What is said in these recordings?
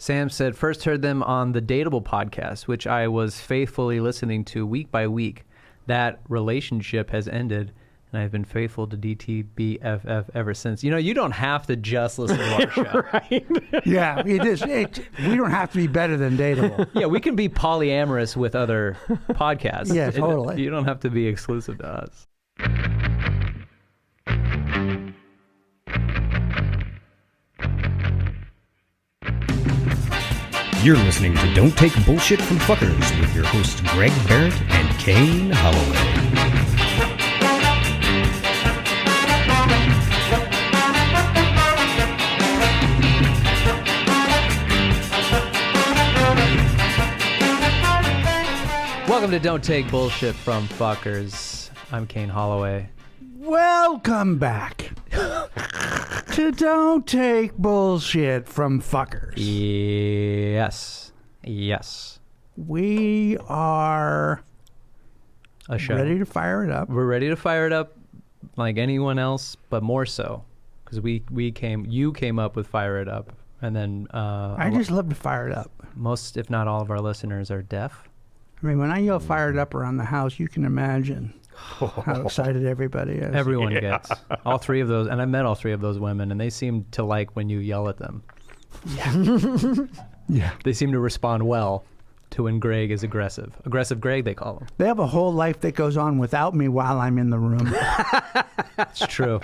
Sam said, first heard them on the Dateable podcast, which I was faithfully listening to week by week. That relationship has ended, and I've been faithful to DTBFF ever since. You know, you don't have to just listen to our show. Right? Yeah, we don't have to be better than Dateable. Yeah, we can be polyamorous with other podcasts. Yeah, totally. You don't have to be exclusive to us. You're listening to Don't Take Bullshit from Fuckers with your hosts Greg Behrendt and Kane Holloway. Welcome to Don't Take Bullshit from Fuckers. I'm Kane Holloway. Welcome back to Don't Take Bullshit from Fuckers. Yes. Yes. We are A show. ready to fire it up. We're ready to fire it up like anyone else, but more so. Because you came up with Fire It Up. And then I just love to fire it up. most, if not all of our listeners are deaf. I mean, when I yell fire it up around the house, you can imagine how excited everybody is. Everyone gets. All three of those. And I met all three of those women, and they seem to like when you yell at them. Yeah. They seem to respond well to when Greg is aggressive. Aggressive Greg, they call him. They have a whole life that goes on without me while I'm in the room. It's true.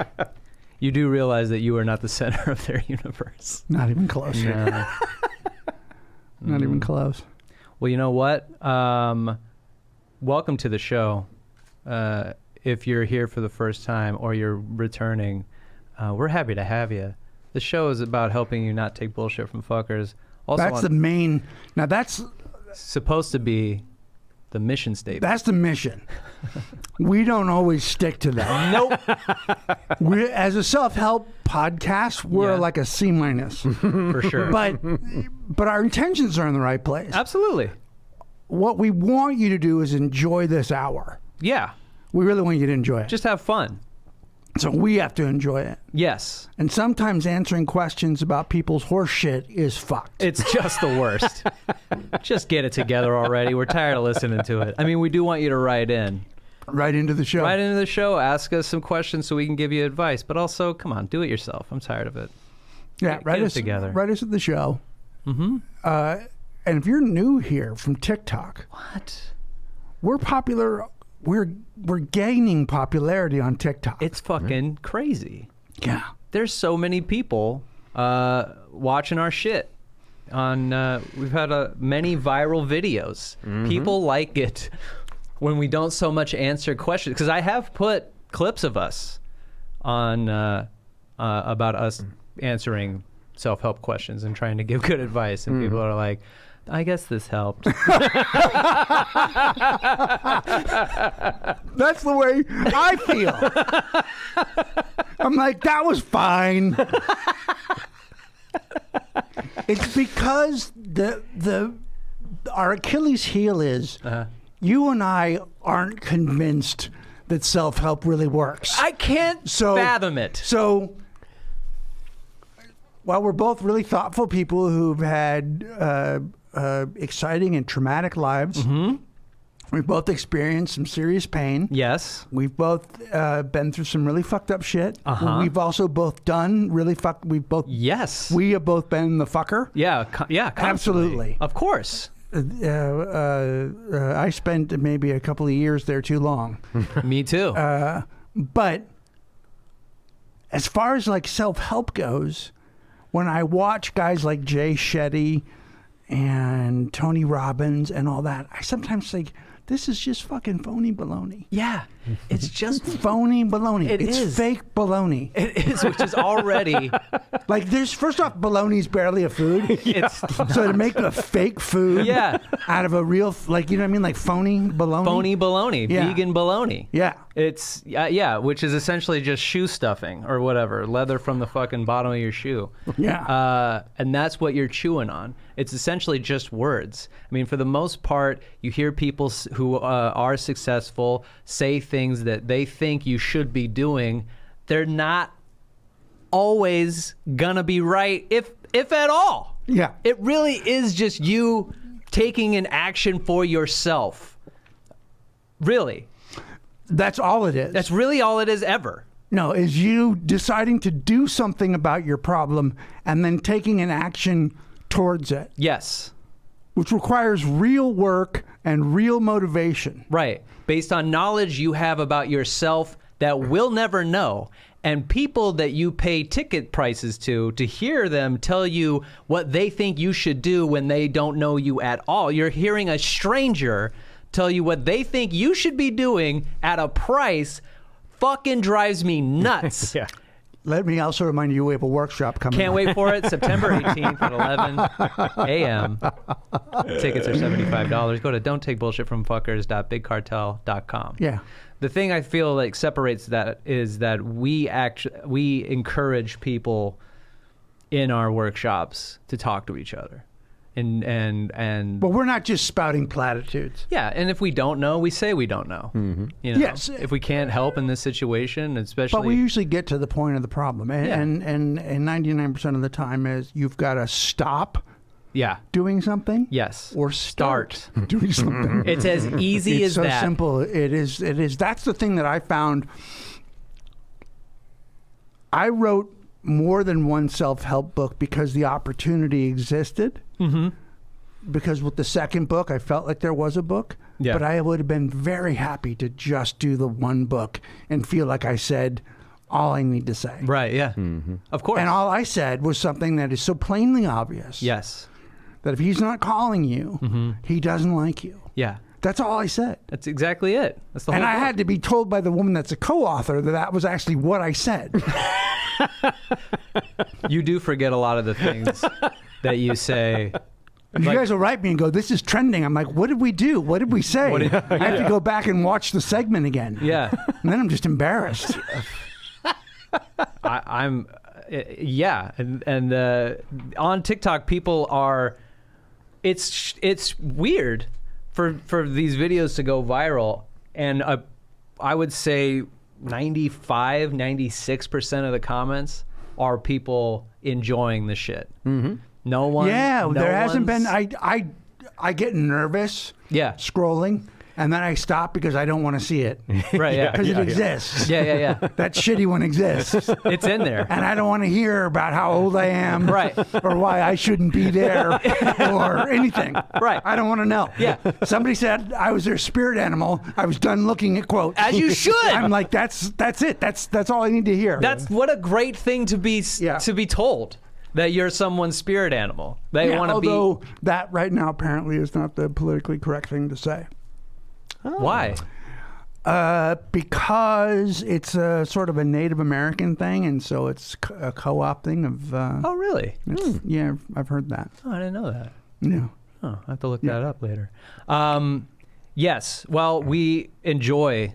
You do realize that you are not the center of their universe. Not even close. No. Not even close. Well, you know what? Welcome to the show. If you're here for the first time or you're returning, we're happy to have you. The show is about helping you not take bullshit from fuckers. Also, That's the main. Now that's supposed to be the mission statement. That's the mission. We don't always stick to that. Nope. We're, as a self-help podcast, we're Yeah. like a C-. For sure. But our intentions are in the right place. Absolutely. What we want you to do is enjoy this hour. Yeah. We really want you to enjoy it. Just have fun. So we have to enjoy it. Yes. And sometimes answering questions about people's horse shit is fucked. It's just the worst. Just get it together already. We're tired of listening to it. I mean, we do want you to write in. Right into the show. Right into the show. Ask us some questions so we can give you advice. But also, come on, do it yourself. I'm tired of it. Yeah, Get it together. Write us at the show. Mm-hmm. And if you're new here from TikTok, What? we're popular. We're gaining popularity on TikTok. It's fucking crazy. Yeah. There's so many people watching our shit. We've had many viral videos. Mm-hmm. People like it when we don't so much answer questions. Because I have put clips of us on about us answering self-help questions and trying to give good advice, and people are like, I guess this helped. That's the way I feel. I'm like, that was fine. It's because our Achilles heel is you and I aren't convinced that self-help really works. I can't fathom it. So, while we're both really thoughtful people who've had exciting and traumatic lives, we've both experienced some serious pain. Yes. We've both been through some really fucked up shit. We've also both done really Yes. We have both been the fucker. Yeah. Yeah. Constantly. Absolutely. Of course. I spent maybe a couple of years there too long. Me too. But as far as like self-help goes, when I watch guys like Jay Shetty and Tony Robbins and all that, I sometimes think, this is just fucking phony baloney. Yeah. It's just Phony baloney. It's is. fake baloney. It is, which is already Like, first off, baloney's barely a food. it's So to make a fake food Yeah. out of a real, like, you know what I mean? Like phony baloney. phony baloney, Yeah. vegan baloney. Yeah. It's yeah, which is essentially just shoe stuffing or whatever, leather from the fucking bottom of your shoe. Yeah. And that's what you're chewing on. It's essentially just words. I mean, for the most part, you hear people who are successful say things that they think you should be doing. They're not always gonna be right, if at all. Yeah. It really is just you taking an action for yourself. Really. That's all it is. That's really all it is ever. No, is you deciding to do something about your problem and then taking an action towards it, Yes. which requires real work and real motivation. Right. Based on knowledge you have about yourself that we'll never know. And people that you pay ticket prices to hear them tell you what they think you should do when they don't know you at all. You're hearing a stranger tell you what they think you should be doing at a price fucking drives me nuts. Yeah. Let me also remind you, we have a workshop coming Can't up. wait for it. September 18th at 11 a.m. Tickets are $75. Go to don'tTakeBullshitFromFuckers.BigCartel.com. Yeah. The thing I feel like separates that is that we encourage people in our workshops to talk to each other. And But we're not just spouting platitudes. yeah, and if we don't know, we say we don't know. You know, Yes. if we can't help in this situation, especially. But we usually get to the point of the problem. And, Yeah. and 99% of the time is you've got to stop yeah, doing something. yes, Or start doing something. It's as easy It's as so that. simple. It is. That's the thing that I found. I wrote more than one self-help book because the opportunity existed. Mm-hmm. Because with the second book, I felt like there was a book. Yeah. But I would have been very happy to just do the one book and feel like I said all I need to say. Right? Yeah. Of course. And all I said was something that is so plainly obvious. yes. That if he's not calling you, he doesn't like you. Yeah. That's all I said. That's exactly it. That's the whole. And I book. had to be told by the woman that's a co-author that that was actually what I said. You do forget a lot of the things that you say. You guys will write me and go, this is trending. I'm like, what did we do? What did we say? What did- I have to go back and watch the segment again. Yeah. And then I'm just embarrassed. I'm. Yeah. And on TikTok, people are. It's weird for these videos to go viral, and I would say 96% of the comments are people enjoying the shit. Mm-hmm. No one. Yeah, no there hasn't been. one's- I get nervous Yeah. scrolling, and then I stop because I don't want to see it. Right. Yeah. Because it exists. Yeah. That shitty one exists. It's in there. And I don't want to hear about how old I am, Right. or why I shouldn't be there, or anything. Right. I don't want to know. Yeah. Somebody said I was their spirit animal. I was done looking at quotes. As you should. I'm like, that's it. That's all I need to hear. That's what a great thing to be Yeah. told that you're someone's spirit animal. They Yeah, want to be. although that right now apparently is not the politically correct thing to say. Why? Because it's a sort of a Native American thing, and so it's a co-opting of. Oh, really? Yeah, I've heard that. Oh, I didn't know that. Yeah. Oh, I have to look that up later. Yes. Well, we enjoy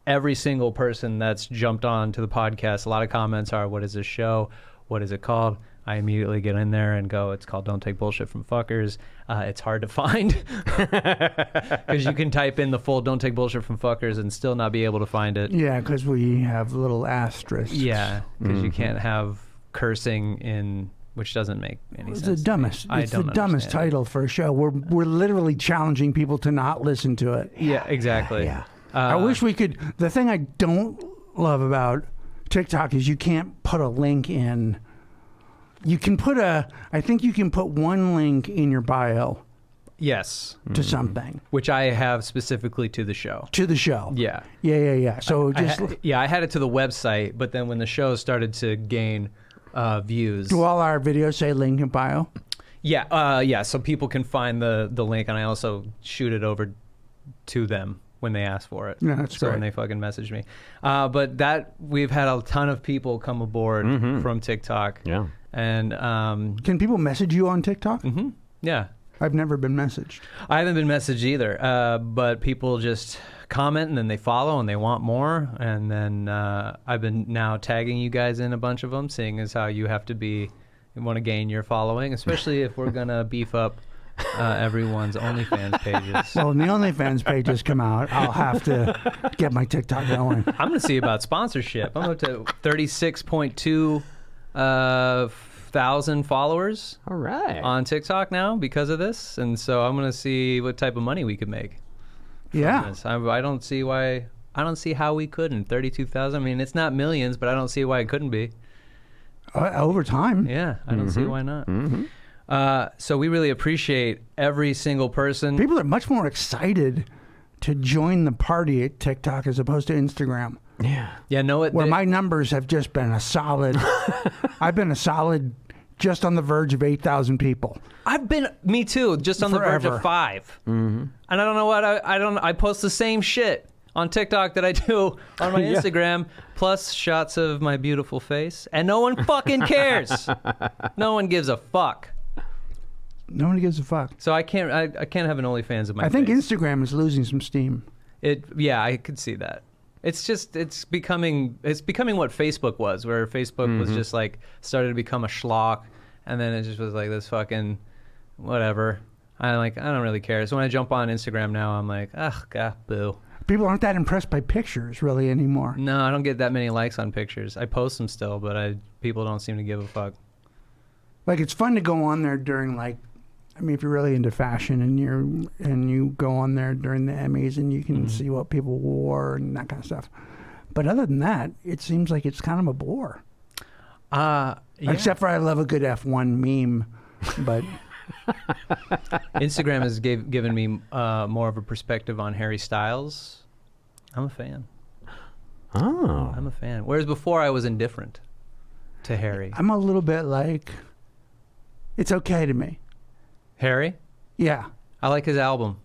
every single person that's jumped on to the podcast. A lot of comments are, what is this show? What is it called? I immediately get in there and go, it's called Don't Take Bullshit from Fuckers. It's hard to find because you can type in the full Don't Take Bullshit from Fuckers and still not be able to find it. Yeah, because we have little asterisks. Yeah, because you can't have cursing in, which doesn't make any It's sense. the to me. dumbest. I It's the don't dumbest understand it. title for a show. We're literally challenging people to not listen to it. Yeah, exactly. Yeah. I wish we could. The thing I don't love about TikTok is you can't put a link in. You can put I think you can put one link in your bio Yes, to something, which I have specifically to the show. to the show. Yeah. Yeah. So just I had it to the website, but then when the show started to gain views, do all our videos say link in bio? yeah, so people can find the link, and I also shoot it over to them when they ask for it. Yeah, that's so when great. they fucking message me. But that we've had a ton of people come aboard from TikTok. Yeah. And Can people message you on TikTok? yeah. I've never been messaged. I haven't been messaged either, but people just comment and then they follow and they want more. And then I've been now tagging you guys in a bunch of them, seeing as how you have to be, you want to gain your following, especially if we're going to beef up everyone's OnlyFans pages. Well, when the OnlyFans pages come out, I'll have to get my TikTok going. I'm going to see about sponsorship. I'm up to 36.2 1,000 followers All right. on TikTok now because of this, and so I'm gonna see what type of money we could make. Yeah. This. I don't see why. I don't see how we couldn't. 32,000. I mean, it's not millions, but I don't see why it couldn't be. Over time. Yeah, I don't see why not. So we really appreciate every single person. People are much more excited to join the party at TikTok as opposed to Instagram. Yeah. Yeah, no, Where my numbers have just been a solid. I've been a solid, just on the verge of 8,000 people. Me too, just on the verge Forever. of 5. And I don't know what I post the same shit on TikTok that I do on my Yeah. Instagram, plus shots of my beautiful face, and no one fucking cares. No one gives a fuck. Nobody gives a fuck. So I can't have an OnlyFans of my I think face. Instagram is losing some steam. Yeah, I could see that. It's becoming what Facebook was, where Facebook was just like started to become a schlock, and then it just was like this fucking whatever. I don't really care. So when I jump on Instagram now, I'm like, ugh, god, boo. People aren't that impressed by pictures really anymore. No, I don't get that many likes on pictures. I post them still, but people don't seem to give a fuck. Like, it's fun to go on there during, like, I mean, if you're really into fashion and you go on there during the Emmys and you can see what people wore and that kind of stuff. But other than that, it seems like it's kind of a bore. Yeah. Except for I love a good F1 meme, but Instagram has given me more of a perspective on Harry Styles. I'm a fan. Oh. I'm a fan. Whereas before I was indifferent to Harry. I'm a little bit like, it's okay to me. Harry? Yeah. I like his album.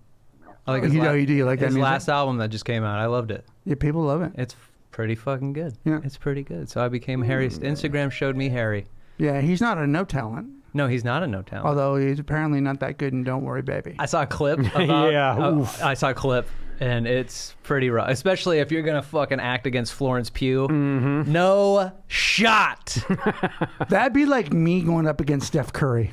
I like his You like that his music? last album that just came out. I loved it. Yeah, people love it. It's pretty fucking good. Yeah. It's pretty good. So I became Harry. Instagram showed me Harry. Yeah, he's not a no talent, No, he's not a no talent. although he's apparently not that good in Don't Worry, Baby. I saw a clip about Yeah, oof. I saw a clip and it's pretty rough, especially if you're gonna fucking act against Florence Pugh. No shot. That'd be like me going up against Steph Curry.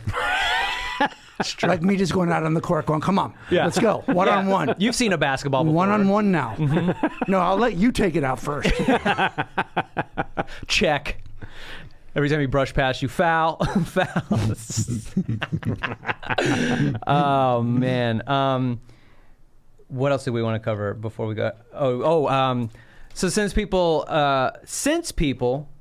Like me just going out on the court going, come on, let's go. One on one. You've seen a basketball before. One on one now. No, I'll let you take it out first. Check. Every time he brush past you, foul. Foul. Oh man. What else do we want to cover before we go? So since people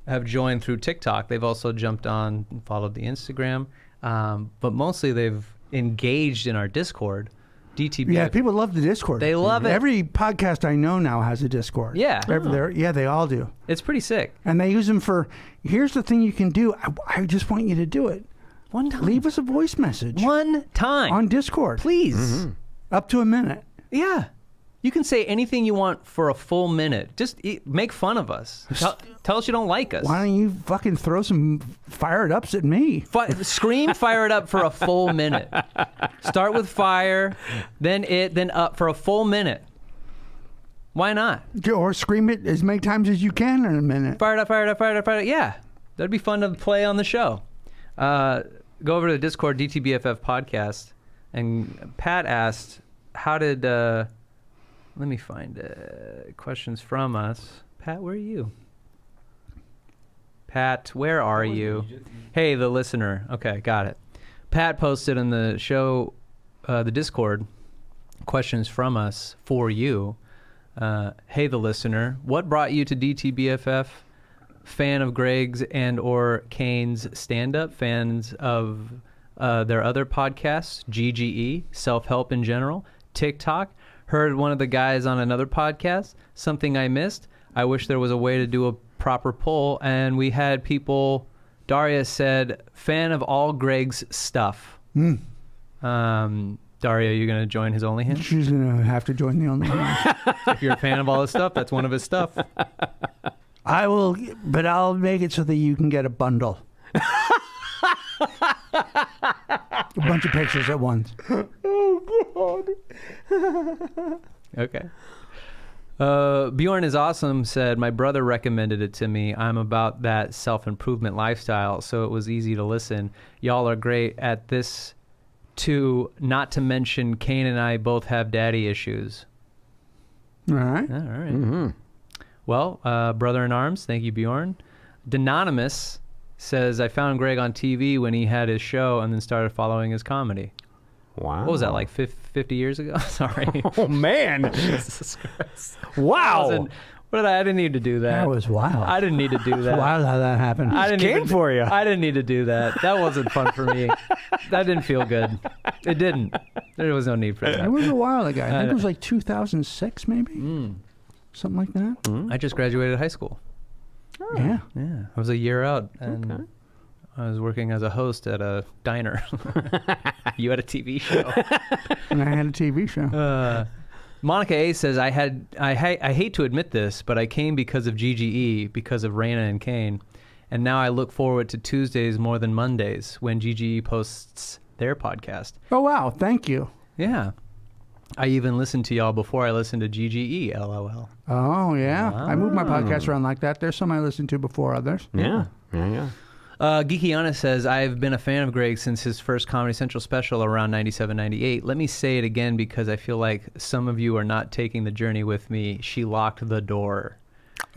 have joined through TikTok, they've also jumped on and followed the Instagram, but mostly they've engaged in our Discord, DTB. Yeah, people love the Discord. They love it. Every podcast I know now has a Discord. Yeah. Yeah, they all do. It's pretty sick. And they use them for, here's the thing you can do. I just want you to do it. One time. Leave us a voice message. One time. On Discord. Please. Up to a minute. Yeah. You can say anything you want for a full minute. Just make fun of us. Tell us you don't like us. Why don't you fucking throw some fired ups at me? Scream fire it up for a full minute. Start with fire, then up for a full minute. Why not? Or scream it as many times as you can in a minute. Fire it up, fire it up, fire it up, fire it up. Yeah. That'd be fun to play on the show. Go over to the Discord, DTBFF podcast. And Pat asked, how did... let me find questions from us. Pat, where are you? Pat, where are you? Hey, the listener. Okay, got it. Pat posted in the show, the Discord, questions from us for you. Hey, the listener. What brought you to DTBFF? Fan of Greg's and or Kane's stand-up? Fans of their other podcasts? GGE? Self-help in general? TikTok? Heard one of the guys on another podcast. Something I missed. I wish there was a way to do a proper poll. And we had people. Daria said, fan of all Greg's stuff. Daria, you're going to join his OnlyHans? She's going to have to join the OnlyHans. If you're a fan of all his stuff, that's one of his stuff. I will, but I'll make it so that you can get a bundle. A bunch of pictures at once. Okay. Bjorn is awesome said, my brother recommended it to me. I'm about that self-improvement lifestyle, so it was easy to listen. Y'all are great at this too, not to mention Kane and I both have daddy issues. All right. All right. Well, brother in arms, thank you, Bjorn. Denonymous says, I found Greg on TV when he had his show and then started following his comedy. Wow. What was that, like 50 years ago? Sorry. Oh, man. Jesus Christ. Wow. I didn't need to do that. That was wild. I didn't need to do that. Wild how that happened. I didn't came even, for you. I didn't need to do that. That wasn't fun for me. That didn't feel good. It didn't. There was no need for It that. was a while ago. I think it was like 2006, maybe? Something like that. I just graduated high school. Yeah. Yeah. I was a year out, and I was working as a host at a diner. You had a TV show. And I had a TV show. Monica A says, I hate to admit this, but I came because of GGE, because of Raina and Kane. And now I look forward to Tuesdays more than Mondays when GGE posts their podcast. Oh, wow. Thank you. Yeah. I even listened to y'all before I listened to GGE, LOL. Oh, yeah. I moved my podcast around like that. There's some I listened to before others. Yeah. Geekiana says, I've been a fan of Greg since his first Comedy Central special around 97, 98. Let me say it again because I feel like some of you are not taking the journey with me. She locked the door.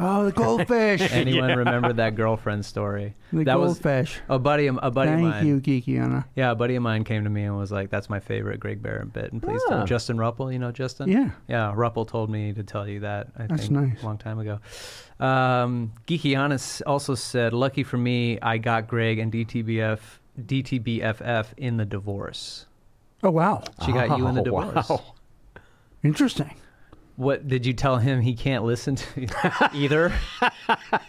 Oh, the goldfish. Anyone remember that girlfriend story? The that goldfish. Was a buddy of mine. Thank you, Geekiana. Yeah, a buddy of mine came to me and was like, that's my favorite Greg Behrendt bit. And please tell Justin Ruppel, you know Justin? Yeah. Yeah, Ruppel told me to tell you that, I That's think, nice. a long time ago. Geekiana also said, lucky for me, I got Greg and DTBFF in the divorce. Oh, wow. She got you in the divorce. Wow. Interesting. What, did you tell him he can't listen to either?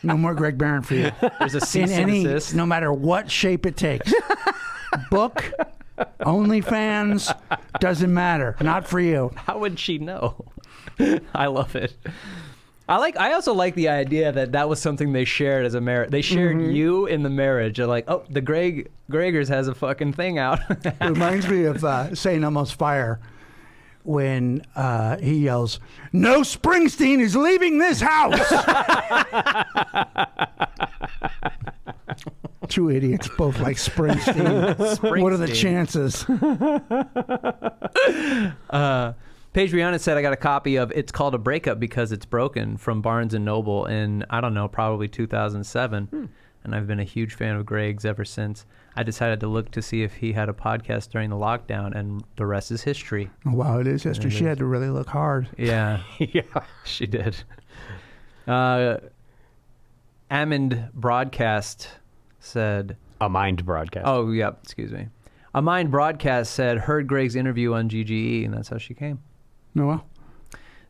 No more Greg Behrendt for you. There's a cease In and any, desist. no matter what shape it takes. Book, OnlyFans, doesn't matter. Not for you. How would she know? I love it. I also like the idea that was something they shared as a marriage. They shared you in the marriage. They're like, oh, the Gregers has a fucking thing out. It reminds me of St. Elmo's Fire when he yells, "No Springsteen is leaving this house!" Two idiots, both like Springsteen. What are the chances? Paige Rihanna said, I got a copy of It's Called a Breakup Because It's Broken from Barnes & Noble in, I don't know, probably 2007. And I've been a huge fan of Greg's ever since. I decided to look to see if he had a podcast during the lockdown, and the rest is history. Oh, wow, it is history. She had to really look hard. Yeah. Yeah. She did. Amond Broadcast said... A Mind broadcast. Oh, yeah, excuse me. A Mind Broadcast said, heard Greg's interview on GGE, and that's how she came. Oh, well.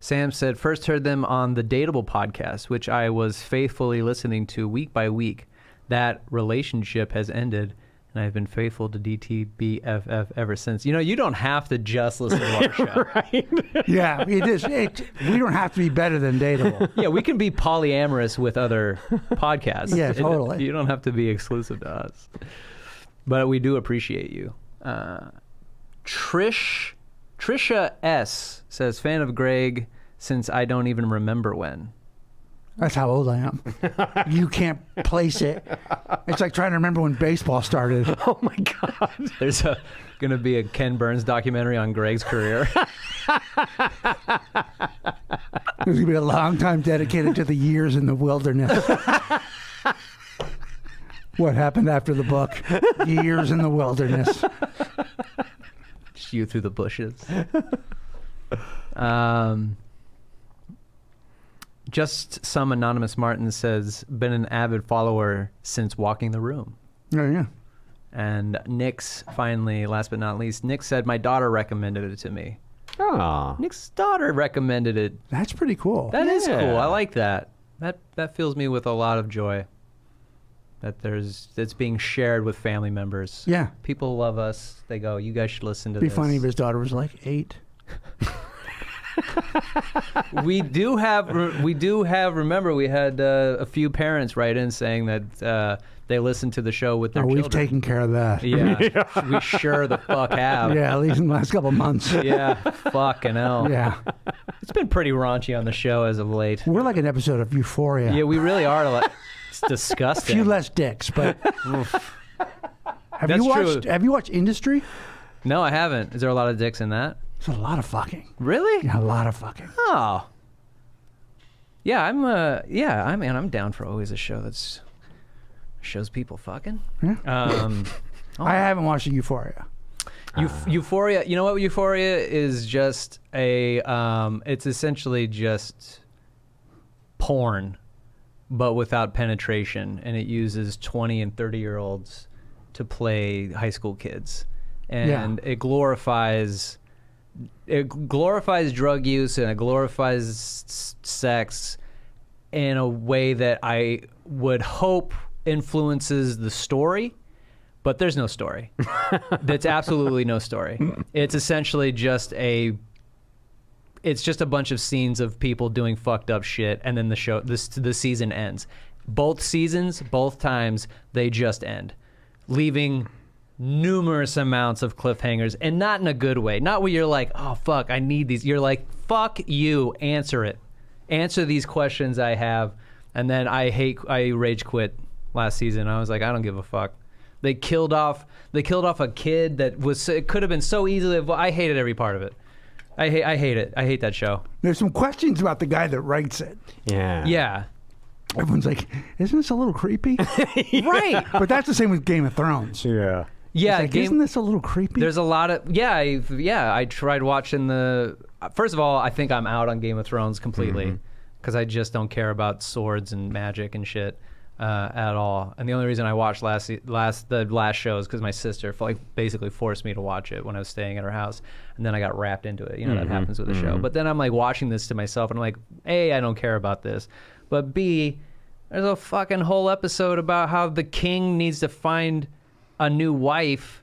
Sam said, first heard them on the Dateable podcast, which I was faithfully listening to week by week. That relationship has ended, and I've been faithful to DTBFF ever since. You know, you don't have to just listen to our show. Right. Yeah, it is. We don't have to be better than Dateable. Yeah, we can be polyamorous with other podcasts. Yeah, totally. You don't have to be exclusive to us. But we do appreciate you. Trisha S. says, fan of Greg since I don't even remember when. That's how old I am. You can't place it. It's like trying to remember when baseball started. Oh, my God. There's going to be a Ken Burns documentary on Greg's career. There's going to be a long time dedicated to the years in the wilderness. What happened after the book? Years in the wilderness. Just you through the bushes. Just some anonymous Martin says, been an avid follower since Walking the Room. Oh, yeah. And Nick's finally, last but not least, Nick said, my daughter recommended it to me. Oh. Nick's daughter recommended it. That's pretty cool. That is Yeah. cool. I like that. That fills me with a lot of joy. That it's being shared with family members. Yeah. People love us. They go, you guys should listen to It'd be this. funny if his daughter was like 8. We do have. Remember, we had a few parents write in saying that they listen to the show with their children. We've taken care of that. Yeah, we sure the fuck have. Yeah, at least in the last couple of months. Yeah, fucking hell. Yeah. It's been pretty raunchy on the show as of late. We're like an episode of Euphoria. Yeah, we really are. It's A disgusting. few less dicks, but have That's you watched? true. Have you watched Industry? No, I haven't. Is there a lot of dicks in that? There's a lot of fucking. Really? Yeah, a lot of fucking. Oh. Yeah, I'm down for always a show that's Shows people fucking. Yeah. I haven't watched Euphoria. Euphoria. You know what Euphoria is? Just a. It's essentially just porn, but without penetration, and it uses 20 and 30-year-olds to play high school kids, and it glorifies drug use, and it glorifies sex in a way that I would hope influences the story, but there's no story. That's absolutely no story. It's essentially just a bunch of scenes of people doing fucked up shit, and then the season ends. Both seasons, both times, they just end, leaving numerous amounts of cliffhangers, and not in a good way. Not where you're like, oh fuck, I need these. You're like, fuck you, answer it. Answer these questions I have. And then I rage quit last season. I was like, I don't give a fuck. They killed off a kid that it could have been so easily. I hated every part of it. I hate it. I hate that show. There's some questions about the guy that writes it. Yeah. Yeah. Everyone's like, isn't this a little creepy? Right. But that's the same with Game of Thrones. Yeah. Yeah. Like, isn't this a little creepy? There's a lot of I tried watching first of all, I think I'm out on Game of Thrones completely because I just don't care about swords and magic and shit at all. And the only reason I watched the last show is because my sister basically forced me to watch it when I was staying at her house, and then I got wrapped into it. You know, that happens with the show. But then I'm like watching this to myself, and I'm like, A, I don't care about this, but B, there's a fucking whole episode about how the king needs to find a new wife,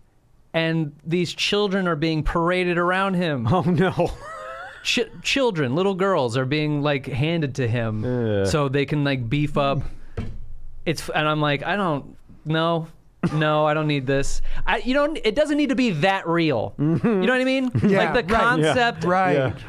and these children are being paraded around him. Oh no. Children, little girls, are being handed to him so they can beef up. And I'm like, I don't know. No, I don't need this. It doesn't need to be that real. You know what I mean? Yeah, the concept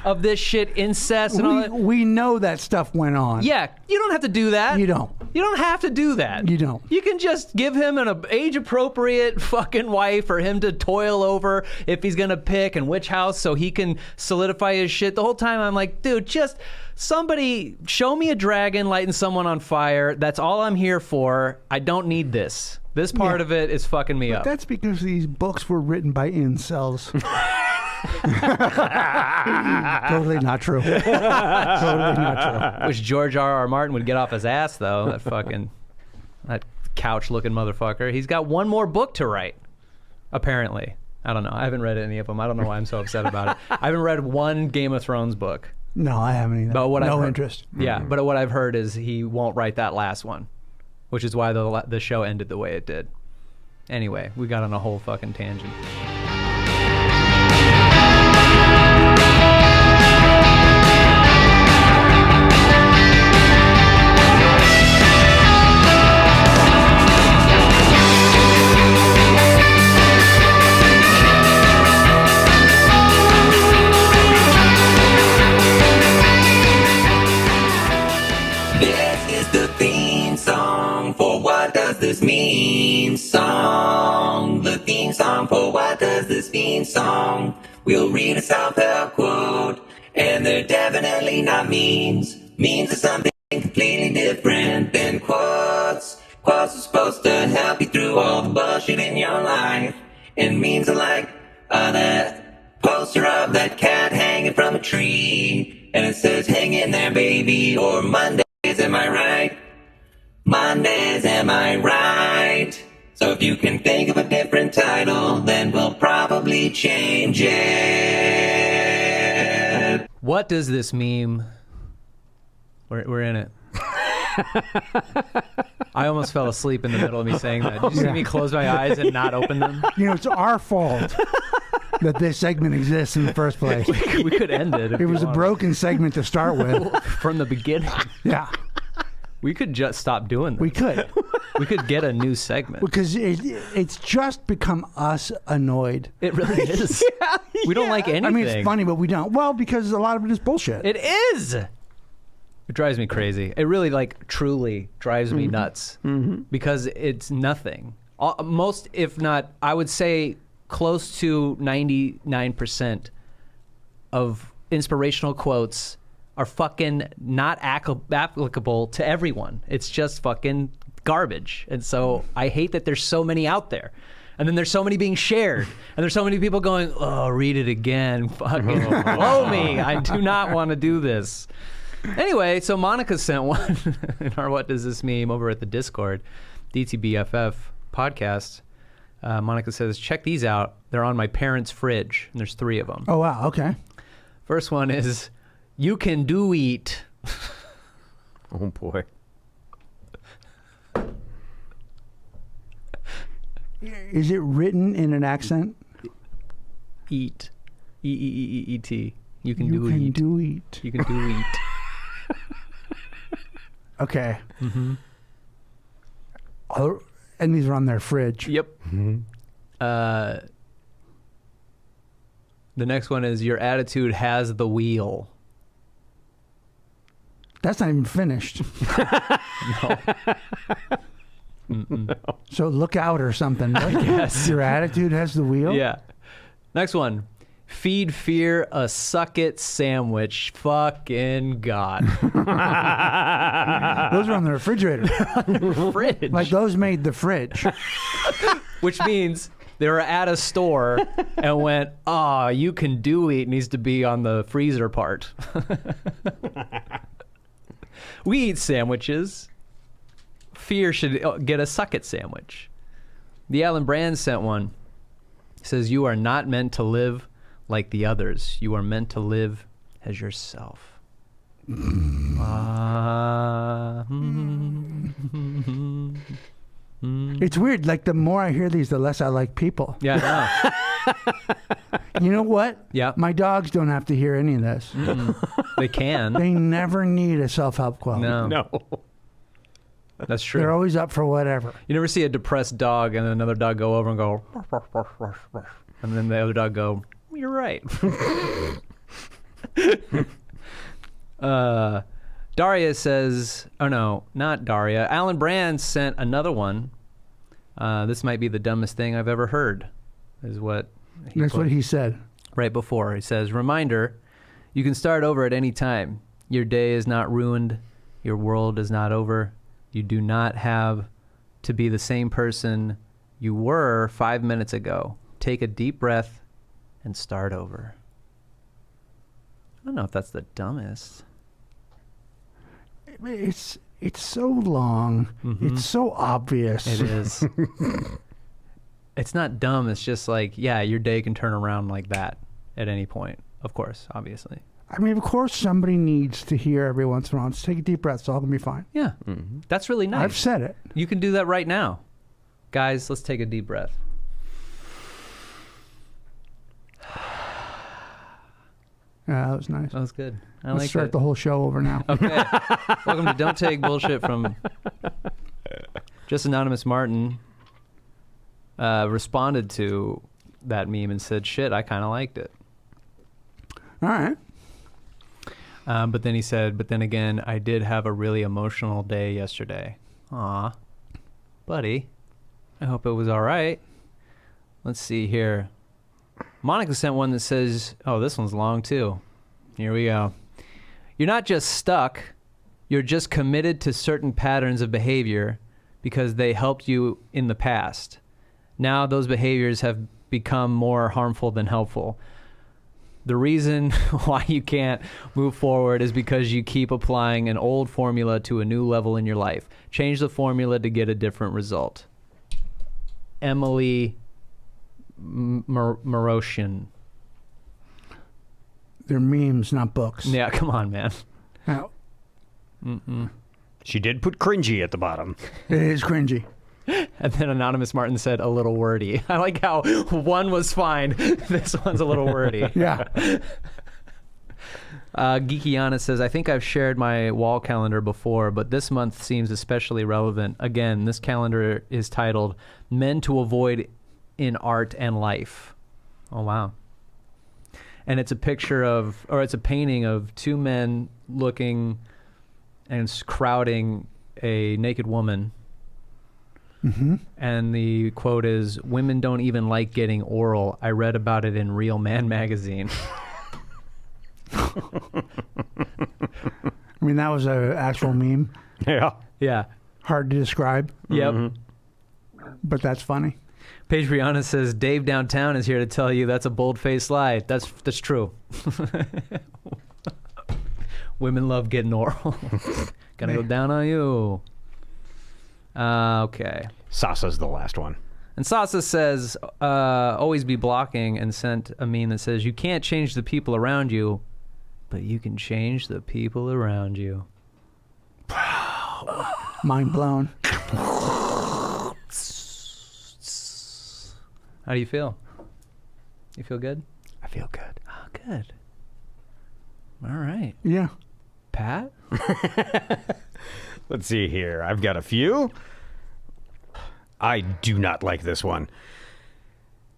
of this shit, incest and all that. We know that stuff went on. Yeah, you don't have to do that. You don't. You don't have to do that. You don't. You can just give him an age-appropriate fucking wife for him to toil over if he's going to pick, and which house, so he can solidify his shit. The whole time I'm like, dude, just somebody show me a dragon lighting someone on fire. That's all I'm here for. I don't need this. This part of it is fucking me up. That's because these books were written by incels. Totally not true. Totally not true. Wish George R.R. Martin would get off his ass, though. That couch-looking motherfucker. He's got one more book to write, apparently. I don't know. I haven't read any of them. I don't know why I'm so upset about it. I haven't read one Game of Thrones book. No, I haven't either. But no interest. Yeah, but what I've heard is he won't write that last one, which is why the show ended the way it did. Anyway, we got on a whole fucking tangent. This mean song, the theme song for What Does This Mean song. We'll read a self-help quote, and they're definitely not memes. Memes are something completely different than quotes. Quotes are supposed to help you through all the bullshit in your life, and memes are like that poster of that cat hanging from a tree, and it says, hang in there, baby, or Mondays, am I right? Mondays, am I right? So if you can think of a different title, then we'll probably change it. What does this meme? We're in it. I almost fell asleep in the middle of me saying that. Did you see me close my eyes and not open them? It's our fault that this segment exists in the first place. We could end it. It was a broken segment to start with. From the beginning. Yeah. We could just stop doing this. We could. We could get a new segment. Because it's just become us annoyed. It really is. We don't like anything. I mean, it's funny, but we don't. Well, because a lot of it is bullshit. It is. It drives me crazy. It really, truly drives me nuts. Mm-hmm. Because it's nothing. Most, if not, I would say close to 99% of inspirational quotes are fucking not applicable to everyone. It's just fucking garbage. And so I hate that there's so many out there. And then there's so many being shared. And there's so many people going, oh, read it again. Fucking blow me. I do not want to do this. Anyway, so Monica sent one in our What Does This Meme over at the Discord, DTBFF podcast. Monica says, check these out. They're on my parents' fridge. And there's 3 of them. Oh, wow. Okay. First one is, you can do eat. Oh, boy. Is it written in an accent? Eat. E-E-E-E-T. You can You do can eat. do eat. You can do eat. Okay. Mm-hmm. Oh, and these are on their fridge. Yep. The next one is, your attitude has the wheel. That's not even finished. So look out or something. Yes. Your attitude has the wheel? Yeah. Next one. Feed fear a suck it sandwich. Fucking God. Those are on the refrigerator. Fridge. Like those made the fridge. Which means they were at a store and went, you can do eat needs to be on the freezer part. We eat sandwiches. Fear should get a suck it sandwich. The Alan Brand sent one. He says, you are not meant to live like the others. You are meant to live as yourself. It's weird. Like the more I hear these, the less I like people. Yeah, I know. You know what? Yeah. My dogs don't have to hear any of this. They can. They never need a self-help quote. No. That's true. They're always up for whatever. You never see a depressed dog and then another dog go over and go, ruff, ruff, ruff, ruff, ruff. And then the other dog go, you're right. Daria says, oh no, not Daria. Alan Brand sent another one. This might be the dumbest thing I've ever heard, is what he That's put what he said. right before. He says, reminder, you can start over at any time. Your day is not ruined. Your world is not over. You do not have to be the same person you were 5 minutes ago. Take a deep breath and start over. I don't know if that's the dumbest. It's so long. It's so obvious. It is. It's not dumb. It's just like, yeah, your day can turn around like that at any point. Of course, obviously. I mean, of course, somebody needs to hear every once in a while. Just take a deep breath. It's all going to be fine. Yeah. That's really nice. I've said it. You can do that right now. Guys, let's take a deep breath. Yeah, that was nice. That was good. I Let's like start it. the whole show over now. Okay. Welcome to Don't Take Bullshit from Just Anonymous Martin. Responded to that meme and said, shit, I kind of liked it. All right. But then he said, but then again, I did have a really emotional day yesterday. Aw. Buddy, I hope it was all right. Let's see here. Monica sent one that says, oh, this one's long too. Here we go. You're not just stuck. You're just committed to certain patterns of behavior because they helped you in the past. Now those behaviors have become more harmful than helpful. The reason why you can't move forward is because you keep applying an old formula to a new level in your life. Change the formula to get a different result. Emily Maroshian. They're memes, not books. Yeah, come on, man. Now, She did put cringy at the bottom. it is cringy. And then Anonymous Martin said a little wordy. I like how one was fine. This one's a little wordy. Yeah. Geekiana says, I think I've shared my wall calendar before, but this month seems especially relevant. Again, this calendar is titled Men to Avoid in Art and Life. Oh, wow. And it's a picture of, or it's a painting of two men looking and crowding a naked woman. Mm-hmm. And the quote is, women don't even like getting oral. I read about it in Real Man magazine. I mean, that was an actual meme. Yeah. Yeah. Hard to describe, Yep. but that's funny. Paige Brianna says Dave downtown is here to tell you that's a bold-faced lie. That's true. Women love getting oral. Gonna go down on you. Okay. Sasa's the last one. And Sasa says, always be blocking, and sent a meme that says, you can't change the people around you, but you can change the people around you. Mind blown. How do you feel? You feel good? I feel good. Oh, good. All right. Yeah. Pat? Let's see here. I've got a few. I do not like this one.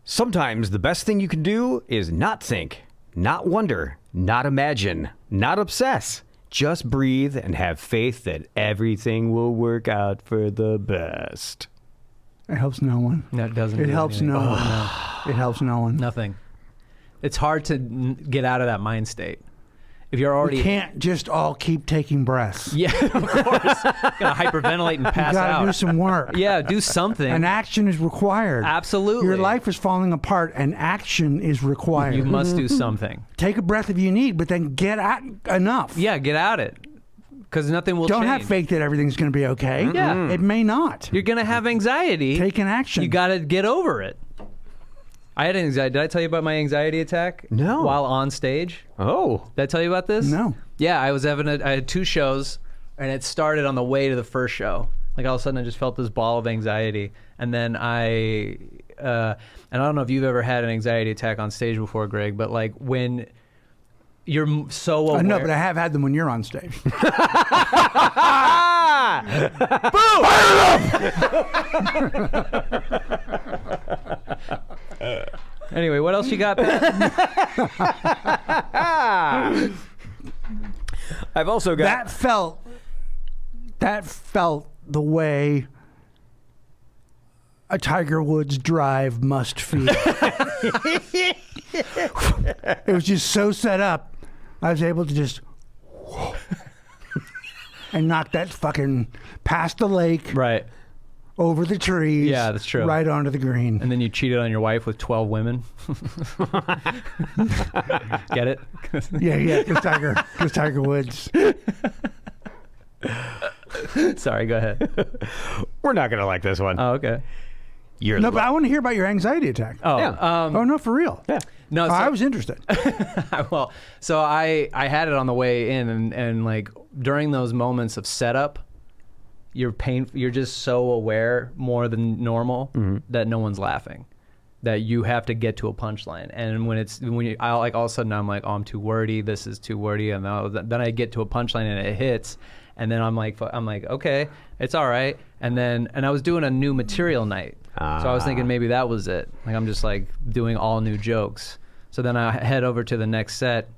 Sometimes the best thing you can do is not think, not wonder, not imagine, not obsess. Just breathe and have faith that everything will work out for the best. It helps no one. No, it doesn't. It do helps anything. no one. No. It helps no one. Nothing. It's hard to get out of that mind state. If you're already... We can't just all keep taking breaths. Yeah, of course. Gotta hyperventilate and You pass gotta out. do some work. Yeah, do something. An action is required. Absolutely. Your life is falling apart, and action is required. You must do something. Take a breath if you need, but then get out enough. Yeah, get at it. Because nothing will Don't change. have faith that everything's going to be okay. Yeah. It may not. You're going to have anxiety. Take an action. You got to get over it. I had anxiety. Did I tell you about my anxiety attack? No. While on stage? Oh. Did I tell you about this? No. Yeah, I had 2 shows, and it started on the way to the first show. Like all of a sudden, I just felt this ball of anxiety, and then and I don't know if you've ever had an anxiety attack on stage before, Greg, but like when you're so aware. No, but I have had them when you're on stage. Anyway, what else you got, Pat? I've also got... That felt the way a Tiger Woods drive must feel. It was just so set up. I was able to just and knock that fucking past the lake, Right. over the trees. Yeah, that's true. Right onto the green. And then you cheated on your wife with 12 women. Get it? Yeah, because Tiger Woods. Sorry, go ahead. We're not going to like this one. Oh, okay. You're No, but I want to hear about your anxiety attack. Oh, Yeah. Oh, no, for real. Yeah. no. So, I was interested. well, so I had it on the way in, and like during those moments of setup, you're just so aware more than normal that no one's laughing, that you have to get to a punchline. And I like all of a sudden I'm like, oh, I'm too wordy. This is too wordy. And then I get to a punchline and it hits. And then I'm like, okay, it's all right. And I was doing a new material night. So I was thinking maybe that was it. Like I'm just like doing all new jokes. So then I head over to the next set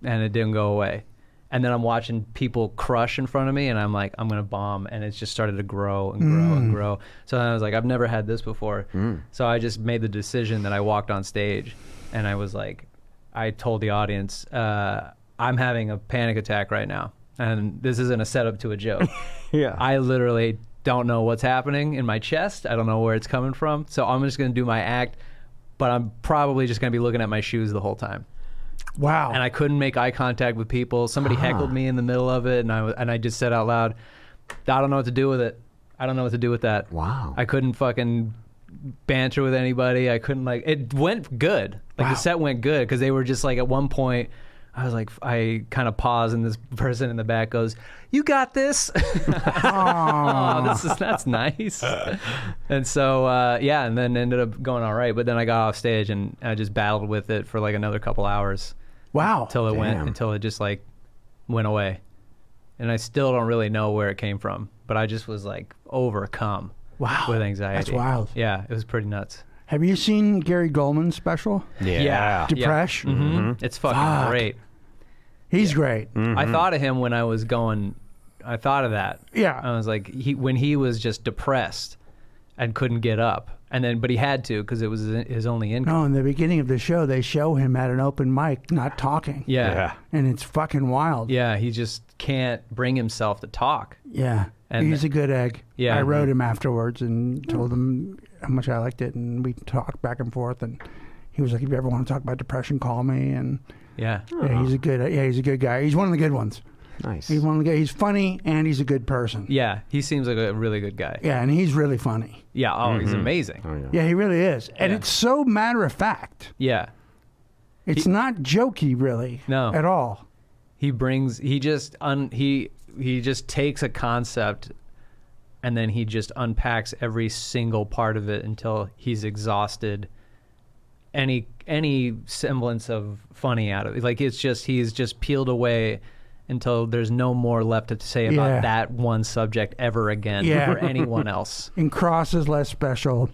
and it didn't go away. And then I'm watching people crush in front of me and I'm like, I'm going to bomb. And it's just started to grow and grow and grow. So then I was like, I've never had this before. So I just made the decision that I walked on stage and I was like, I told the audience, I'm having a panic attack right now. And this isn't a setup to a joke. Yeah. I literally don't know what's happening in my chest. I don't know where it's coming from. So I'm just going to do my act, but I'm probably just going to be looking at my shoes the whole time. Wow. And I couldn't make eye contact with people. Somebody heckled me in the middle of it, and I just said out loud, I don't know what to do with it. I don't know what to do with that. Wow. I couldn't fucking banter with anybody. I couldn't it went good. Like the set went good because they were just like at one point, I was like, I kind of paused and this person in the back goes, "You got this." Oh, that's nice. And so, and then ended up going all right. But then I got off stage and I just battled with it for like another couple hours. Wow. Until it just like went away. And I still don't really know where it came from, but I just was like overcome with anxiety. That's wild. Yeah, it was pretty nuts. Have you seen Gary Gulman's special? Yeah. Depression? Mm-hmm. It's fucking great. He's great. I thought of him when I was going. I thought of that. Yeah. I was like, when he was just depressed and couldn't get up, but he had to because it was his only income. No, in the beginning of the show, they show him at an open mic not talking. Yeah. And it's fucking wild. Yeah, he just can't bring himself to talk. Yeah. And he's a good egg. Yeah. I wrote him afterwards and told him how much I liked it, and we talked back and forth. And he was like, "If you ever want to talk about depression, call me." And yeah. he's a good guy. He's one of the good ones. Nice. He's one of the guys. He's funny and he's a good person. Yeah, he seems like a really good guy. Yeah, and he's really funny. Yeah, he's amazing. Oh, yeah. Yeah, he really is, and Yeah. it's so matter of fact. Yeah. It's not jokey, really. No. At all. He just takes a concept and then he just unpacks every single part of it until he's exhausted any semblance of funny out of it. Like he's just peeled away until there's no more left to say about that one subject ever again for anyone else. In Cross is Less Special,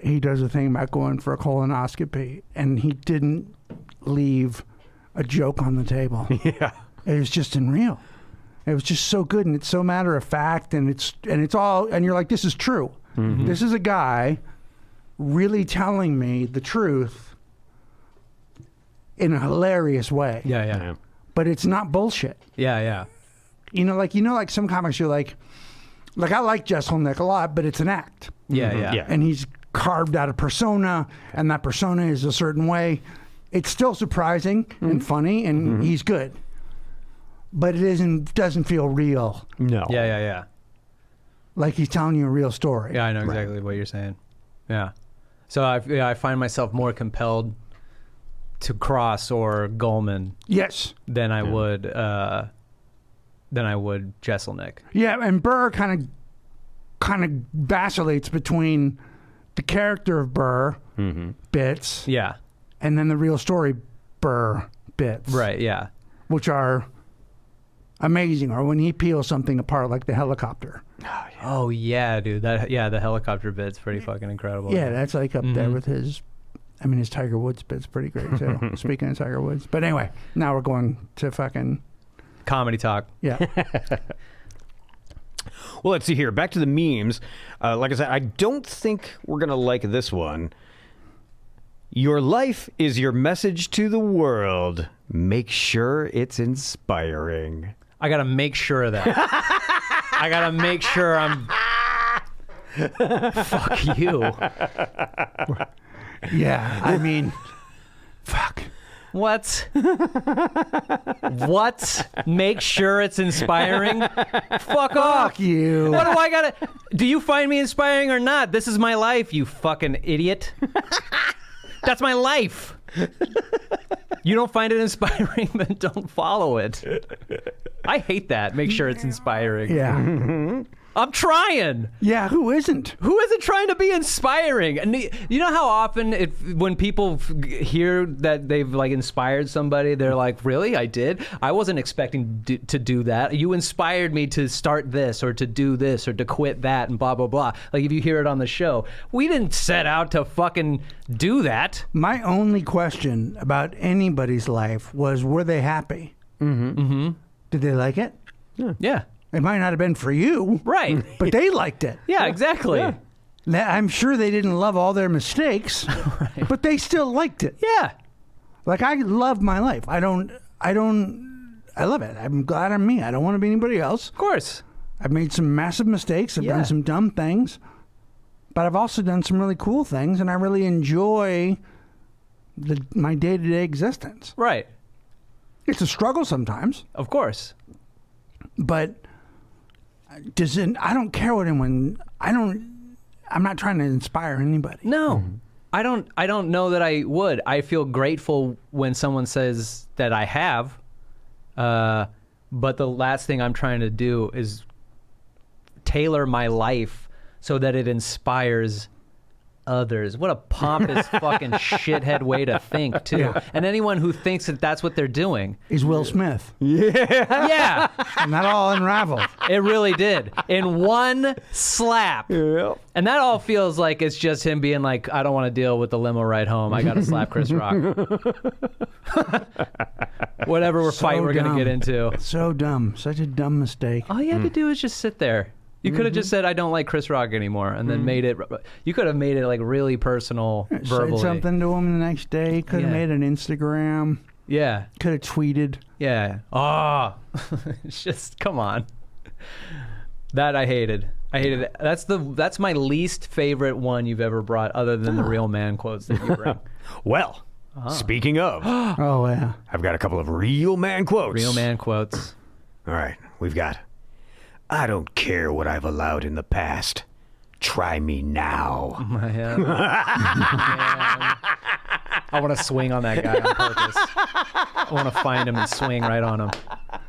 he does a thing about going for a colonoscopy, and he didn't leave a joke on the table. Yeah. It was just unreal. It was just so good, and it's so matter of fact, and it's all, and you're like, this is true. Mm-hmm. This is a guy really telling me the truth in a hilarious way. Yeah. But it's not bullshit. Yeah. Like some comics, you're like I like Jesselnick a lot, but it's an act. Yeah. Yeah. And he's carved out a persona, and that persona is a certain way. It's still surprising and funny, and he's good. But it doesn't feel real. No. Yeah. Like he's telling you a real story. Yeah, I know exactly what you're saying. Yeah. So I find myself more compelled to Cross or Gulman Yes. than I would Jesselnick. Yeah, and Burr kind of vacillates between the character of Burr bits Yeah. and then the real story Burr bits. Right. Yeah. Which are amazing. Or when he peels something apart like the helicopter. Oh yeah, dude. The helicopter bit's pretty fucking incredible. Yeah, that's like up there with his Tiger Woods bit's pretty great too. Speaking of Tiger Woods. But anyway, now we're going to fucking Comedy talk. yeah. Well, let's see here. Back to the memes. Like I said, I don't think we're going to like this one. Your life is your message to the world. Make sure it's inspiring. I gotta make sure of that. I gotta make sure I'm. Fuck you. Yeah. I mean, fuck. What? What? Make sure it's inspiring? Fuck off. Fuck you. What do I gotta? Do you find me inspiring or not? This is my life, you fucking idiot. That's my life. You don't find it inspiring, then don't follow it. I hate that. Make sure it's inspiring. Yeah. I'm trying. Yeah, who isn't? Who isn't trying to be inspiring? And you know how often when people hear that they've like inspired somebody, they're like, "Really? I did? I wasn't expecting to do that. You inspired me to start this or to do this or to quit that and blah blah blah." Like if you hear it on the show, we didn't set out to fucking do that. My only question about anybody's life was, were they happy? Did they like it? Yeah. It might not have been for you. Right. But they liked it. Yeah, exactly. Yeah. Now, I'm sure they didn't love all their mistakes, but they still liked it. Like, I love my life. I love it. I'm glad I'm me. I don't want to be anybody else. Of course. I've made some massive mistakes. I've done some dumb things, but I've also done some really cool things, and I really enjoy my day-to-day existence. Right. It's a struggle sometimes, Of course. but I don't care what anyone. I'm not trying to inspire anybody. No. I don't know that I would. I feel grateful when someone says that I have. But the last thing I'm trying to do is tailor my life so that it inspires others. What a pompous fucking shithead way to think, too. Yeah. And anyone who thinks that that's what they're doing. He's Will Smith, Yeah, and that all unraveled. it really did. In one slap. Yeah. And that all feels like it's just him being like, I don't want to deal with the limo ride home. I got to slap Chris Rock. Whatever fight we're going to get into. So dumb. Such a dumb mistake. All you had to do is just sit there. You could have just said, I don't like Chris Rock anymore, and then made it. You could have made it like really personal, verbally. Said something to him the next day. Could have made an Instagram. Yeah. Could have tweeted. Yeah. Oh, it's just, come on. That I hated. I hated it. That's my least favorite one you've ever brought, other than the real man quotes that you bring. Well, speaking of, Oh, yeah. I've got a couple of real man quotes. Real man quotes. All right, we've got, I don't care what I've allowed in the past. Try me now. Man. I want to swing on that guy on purpose. I want to find him and swing right on him.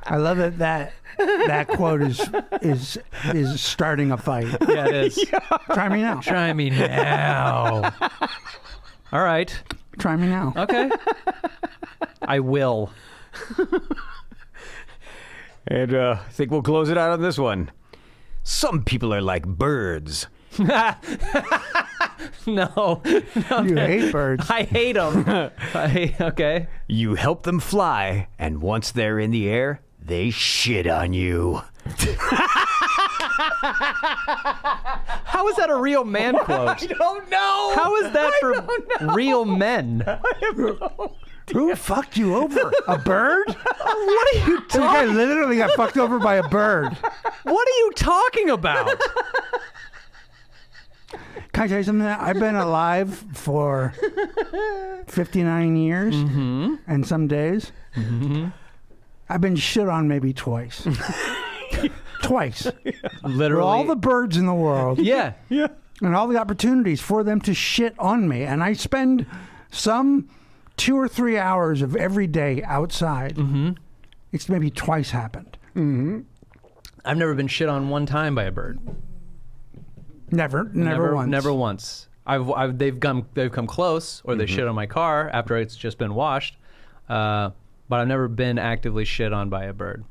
I love it that quote is starting a fight. Yeah, it is. Try me now. Try me now. All right. Try me now. Okay. I will. And I think we'll close it out on this one. Some people are like birds. No. You hate birds. I hate them. Okay. You help them fly, and once they're in the air, they shit on you. How is that a real man quote? I don't know. How is that for real men? Who fucked you over? A bird? What are you This guy literally got fucked over by a bird. What are you talking about? Can I tell you something? I've been alive for 59 years and some days. I've been shit on maybe twice. Twice. Literally. For all the birds in the world Yeah. and all the opportunities for them to shit on me. And I spend some 2 or 3 hours of every day outside. It's maybe twice happened. I've never been shit on one time by a bird. Never once. Never once. They've come close, or they shit on my car after it's just been washed. But I've never been actively shit on by a bird.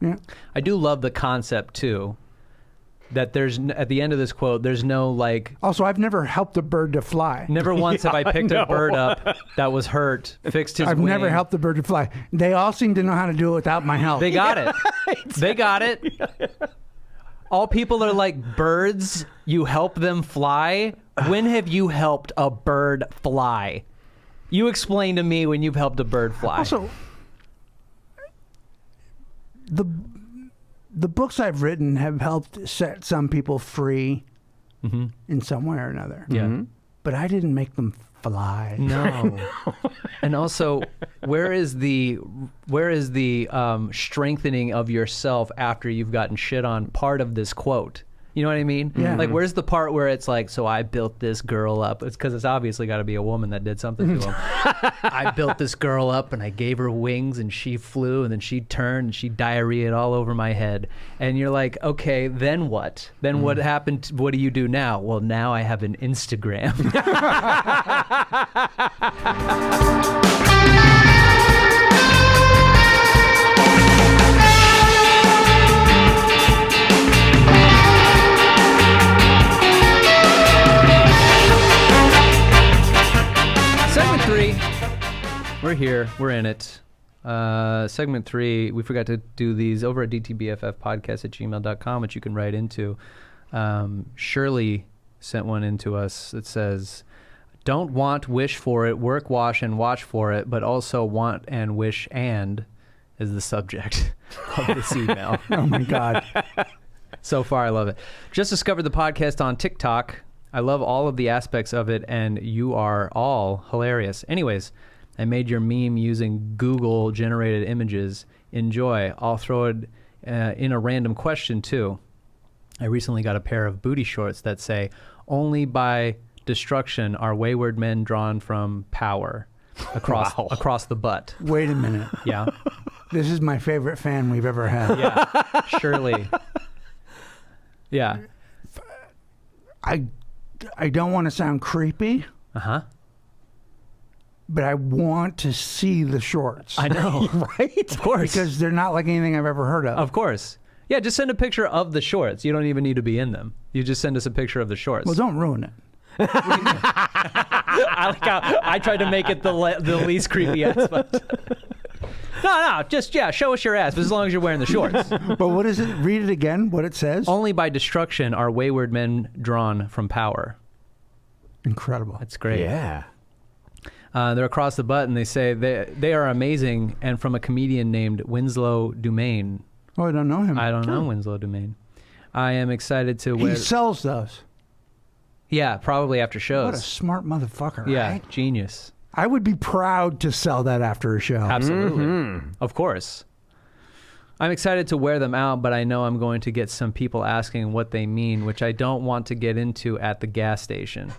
Yeah. I do love the concept too, that there's at the end of this quote, there's no like. Also, I've never helped a bird to fly. Never once have I picked a bird up that was hurt, fixed his I've wing. never helped a bird to fly. They all seem to know how to do it without my help. They got it. They got it. All people are like, birds, you help them fly? When have you helped a bird fly? You explain to me when you've helped a bird fly. Also, the books I've written have helped set some people free in some way or another. Yeah. But I didn't make them fly. No. And also, where is the strengthening of yourself after you've gotten shit on part of this quote? You know what I mean? Yeah. Like, where's the part where it's like, so I built this girl up? It's because it's obviously got to be a woman that did something to him. I built this girl up and I gave her wings and she flew and then she turned and she diarrheaed all over my head. And you're like, okay, then what? Then what happened? What do you do now? Well, now I have an Instagram. Segment 3, we're here, we're in it. Segment 3, we forgot to do these over at dtbffpodcast@gmail.com, which you can write into. Shirley sent one into us that says, don't want, wish for it, work, wash, and watch for it, but also want and wish and is the subject of this email. Oh my God. So far, I love it. Just discovered the podcast on TikTok. I love all of the aspects of it, and you are all hilarious. Anyways, I made your meme using Google-generated images. Enjoy. I'll throw it in a random question, too. I recently got a pair of booty shorts that say, only by destruction are wayward men drawn from power across the butt. Wait a minute. Yeah. This is my favorite fan we've ever had. Yeah. Shirley. Yeah. I don't want to sound creepy, Uh-huh. but I want to see the shorts. I know. Right? Of course. Because they're not like anything I've ever heard of. Of course. Yeah, just send a picture of the shorts. You don't even need to be in them. You just send us a picture of the shorts. Well, don't ruin it. I like how I tried to make it the least creepy aspect. No, just, show us your ass, but as long as you're wearing the shorts. But what is it? Read it again, what it says. Only by destruction are wayward men drawn from power. Incredible. That's great. Yeah. They're across the butt, and they say they are amazing, and from a comedian named Winslow Dumaine. Oh, I don't know him. I don't know Winslow Dumaine. I am excited to He wear. sells those. Yeah, probably after What a shows. smart motherfucker, Yeah, right? genius. I would be proud to sell that after a show. Absolutely. Of course. I'm excited to wear them out, but I know I'm going to get some people asking what they mean, which I don't want to get into at the gas station.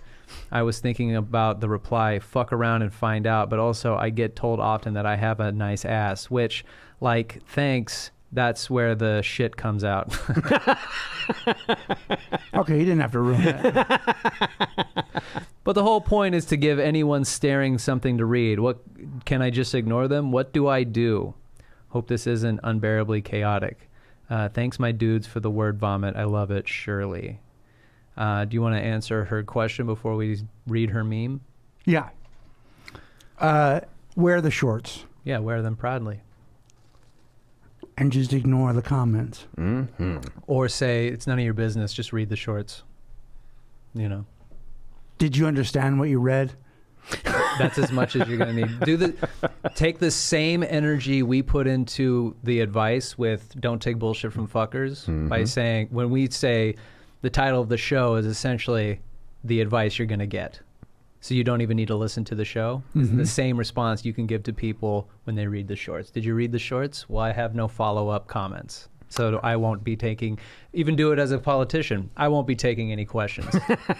I was thinking about the reply, fuck around and find out, but also I get told often that I have a nice ass, which, like, thanks, that's where the shit comes out. Okay, he didn't have to ruin it. But the whole point is to give anyone staring something to read. What can I just ignore them? What do I do? Hope this isn't unbearably chaotic. Thanks, my dudes, for the word vomit. I love it, Shirley. Do you want to answer her question before we read her meme? Yeah. Wear the shorts Yeah, wear them proudly. and just ignore the comments. Or say, it's none of your business, just read the shorts. You know, Did you understand what you read? that's as much as you're going to need. Take the same energy we put into the advice with Don't Take Bullshit from Fuckers by saying, when we say the title of the show is essentially the advice you're going to get. So you don't even need to listen to the show. It's the same response you can give to people when they read the shorts. Did you read the shorts? Well, I have no follow-up comments. So I won't be taking, even do it as a politician, I won't be taking any questions.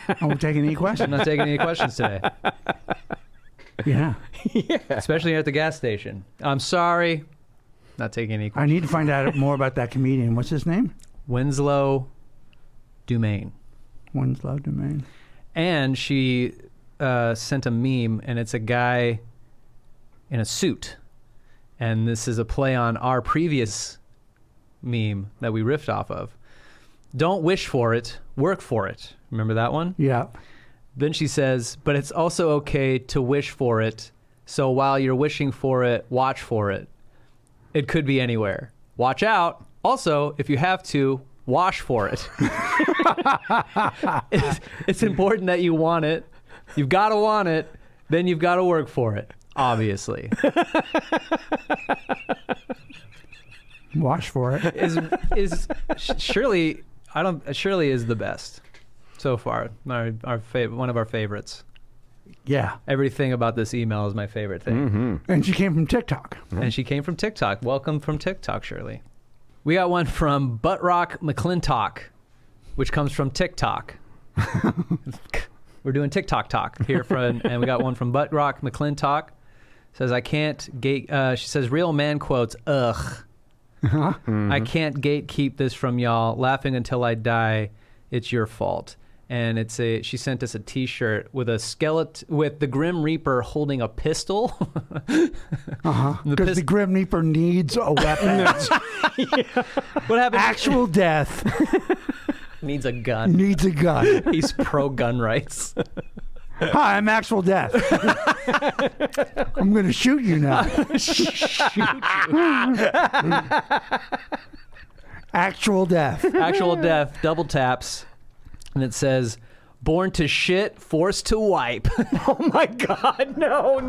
I won't take any I'm questions. not taking any questions today, Yeah. especially at the gas station. I'm sorry, not taking any I questions. need to find out more about that comedian. What's his name? Winslow Dumaine. Winslow Domain. And she sent a meme, and it's a guy in a suit. And this is a play on our previous meme that we riffed off of. Don't wish for it, work for it. Remember that one? Yeah. Then she says, but it's also okay to wish for it. So while you're wishing for it, watch for it. It could be anywhere. Watch out. Also, if you have to, wash for it. It's important that you want it. You've got to want it. Then you've got to work for it, obviously. Wash for it. Shirley is the best so far. One of our favorites. Yeah. Everything about this email is my favorite thing. And she came from TikTok. And she came from TikTok. Welcome from TikTok, Shirley. We got one from Buttrock McClintock, which comes from TikTok. We're doing TikTok talk here, and we got one from Buttrock McClintock. Says, I can't gate. She says, real man quotes, ugh. I can't gatekeep this from y'all. Laughing until I die. It's your fault. And she sent us a T-shirt with a skeleton with the Grim Reaper holding a pistol. Because the Grim Reaper needs a weapon. What happened? Actual death Needs a gun. needs a gun. He's pro gun rights. Hi, I'm Actual Death. I'm going to shoot you now. Actual Death. Actual death. Double taps, and it says, "Born to shit, forced to wipe." Oh my God! No!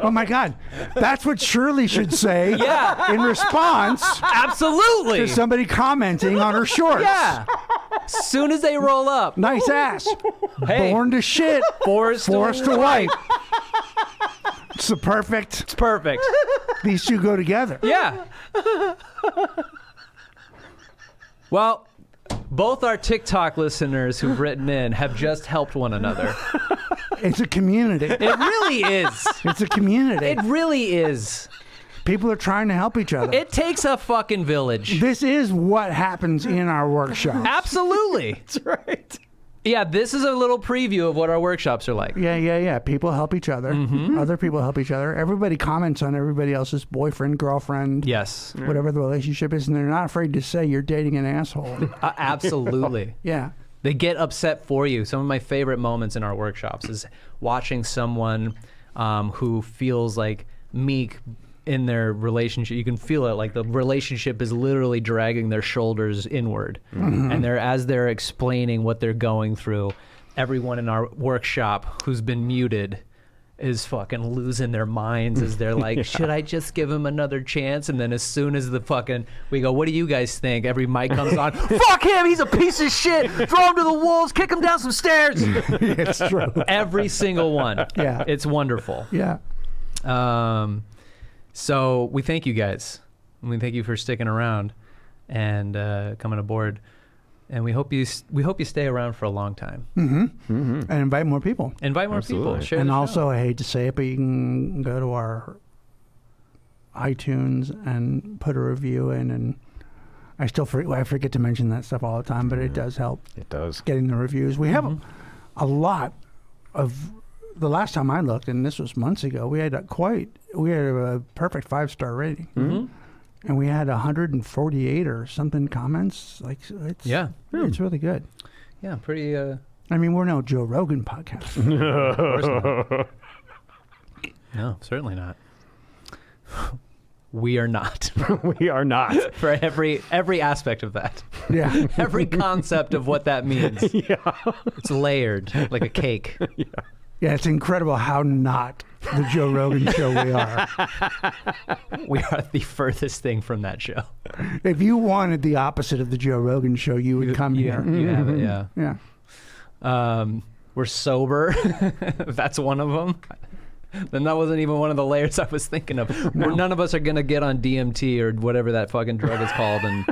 Oh my God. That's what Shirley should say in response Absolutely. to somebody commenting on her shorts. Yeah. As soon as they roll up, Nice ass. Hey. Born to shit, forced to wipe. It's the perfect. It's perfect. These two go together. Yeah. Well, both our TikTok listeners who've written in have just helped one another. It's a community. It really is. It's a community. It really is. People are trying to help each other. It takes a fucking village. This is what happens in our workshop. Absolutely. That's right. Yeah, this is a little preview of what our workshops are like. Yeah. People help each other. Mm-hmm. Other people help each other. Everybody comments on everybody else's boyfriend, girlfriend, Yes. whatever the relationship is, and they're not afraid to say you're dating an asshole. Absolutely. Yeah. They get upset for you. Some of my favorite moments in our workshops is watching someone who feels like meek in their relationship. You can feel it, like the relationship is literally dragging their shoulders inward. And as they're explaining what they're going through, everyone in our workshop who's been muted is fucking losing their minds as they're like, should I just give him another chance? And then as soon as we go, what do you guys think? Every mic comes on, fuck him, he's a piece of shit. Throw him to the wolves, kick him down some stairs. It's true. Every single one. Yeah. It's wonderful. Yeah. So we thank you guys. We thank you for sticking around and coming aboard. And we hope you stay around for a long time. And invite more people. Invite more people. Share And the show. also, I hate to say it, but you can go to our iTunes and put a review in. And I forget to mention that stuff all the time, but it does help. It does. Getting the reviews. We have a lot of. The last time I looked, and this was months ago, we had a perfect 5-star rating. And we had 148 or something comments. Like it's it's really good. Yeah, pretty. I mean, we're no Joe Rogan podcast. Of course not. No, certainly not. We are not. We are not. For every aspect of that. Yeah. Every concept of what that means. It's layered like a cake. Yeah, it's incredible how not the Joe Rogan Show we are. We are the furthest thing from that show. If you wanted the opposite of the Joe Rogan Show, you would come here. You have it, yeah. Yeah. We're sober. That's one of them. Then that wasn't even one of the layers I was thinking of. Where none of us are going to get on DMT or whatever that fucking drug is called and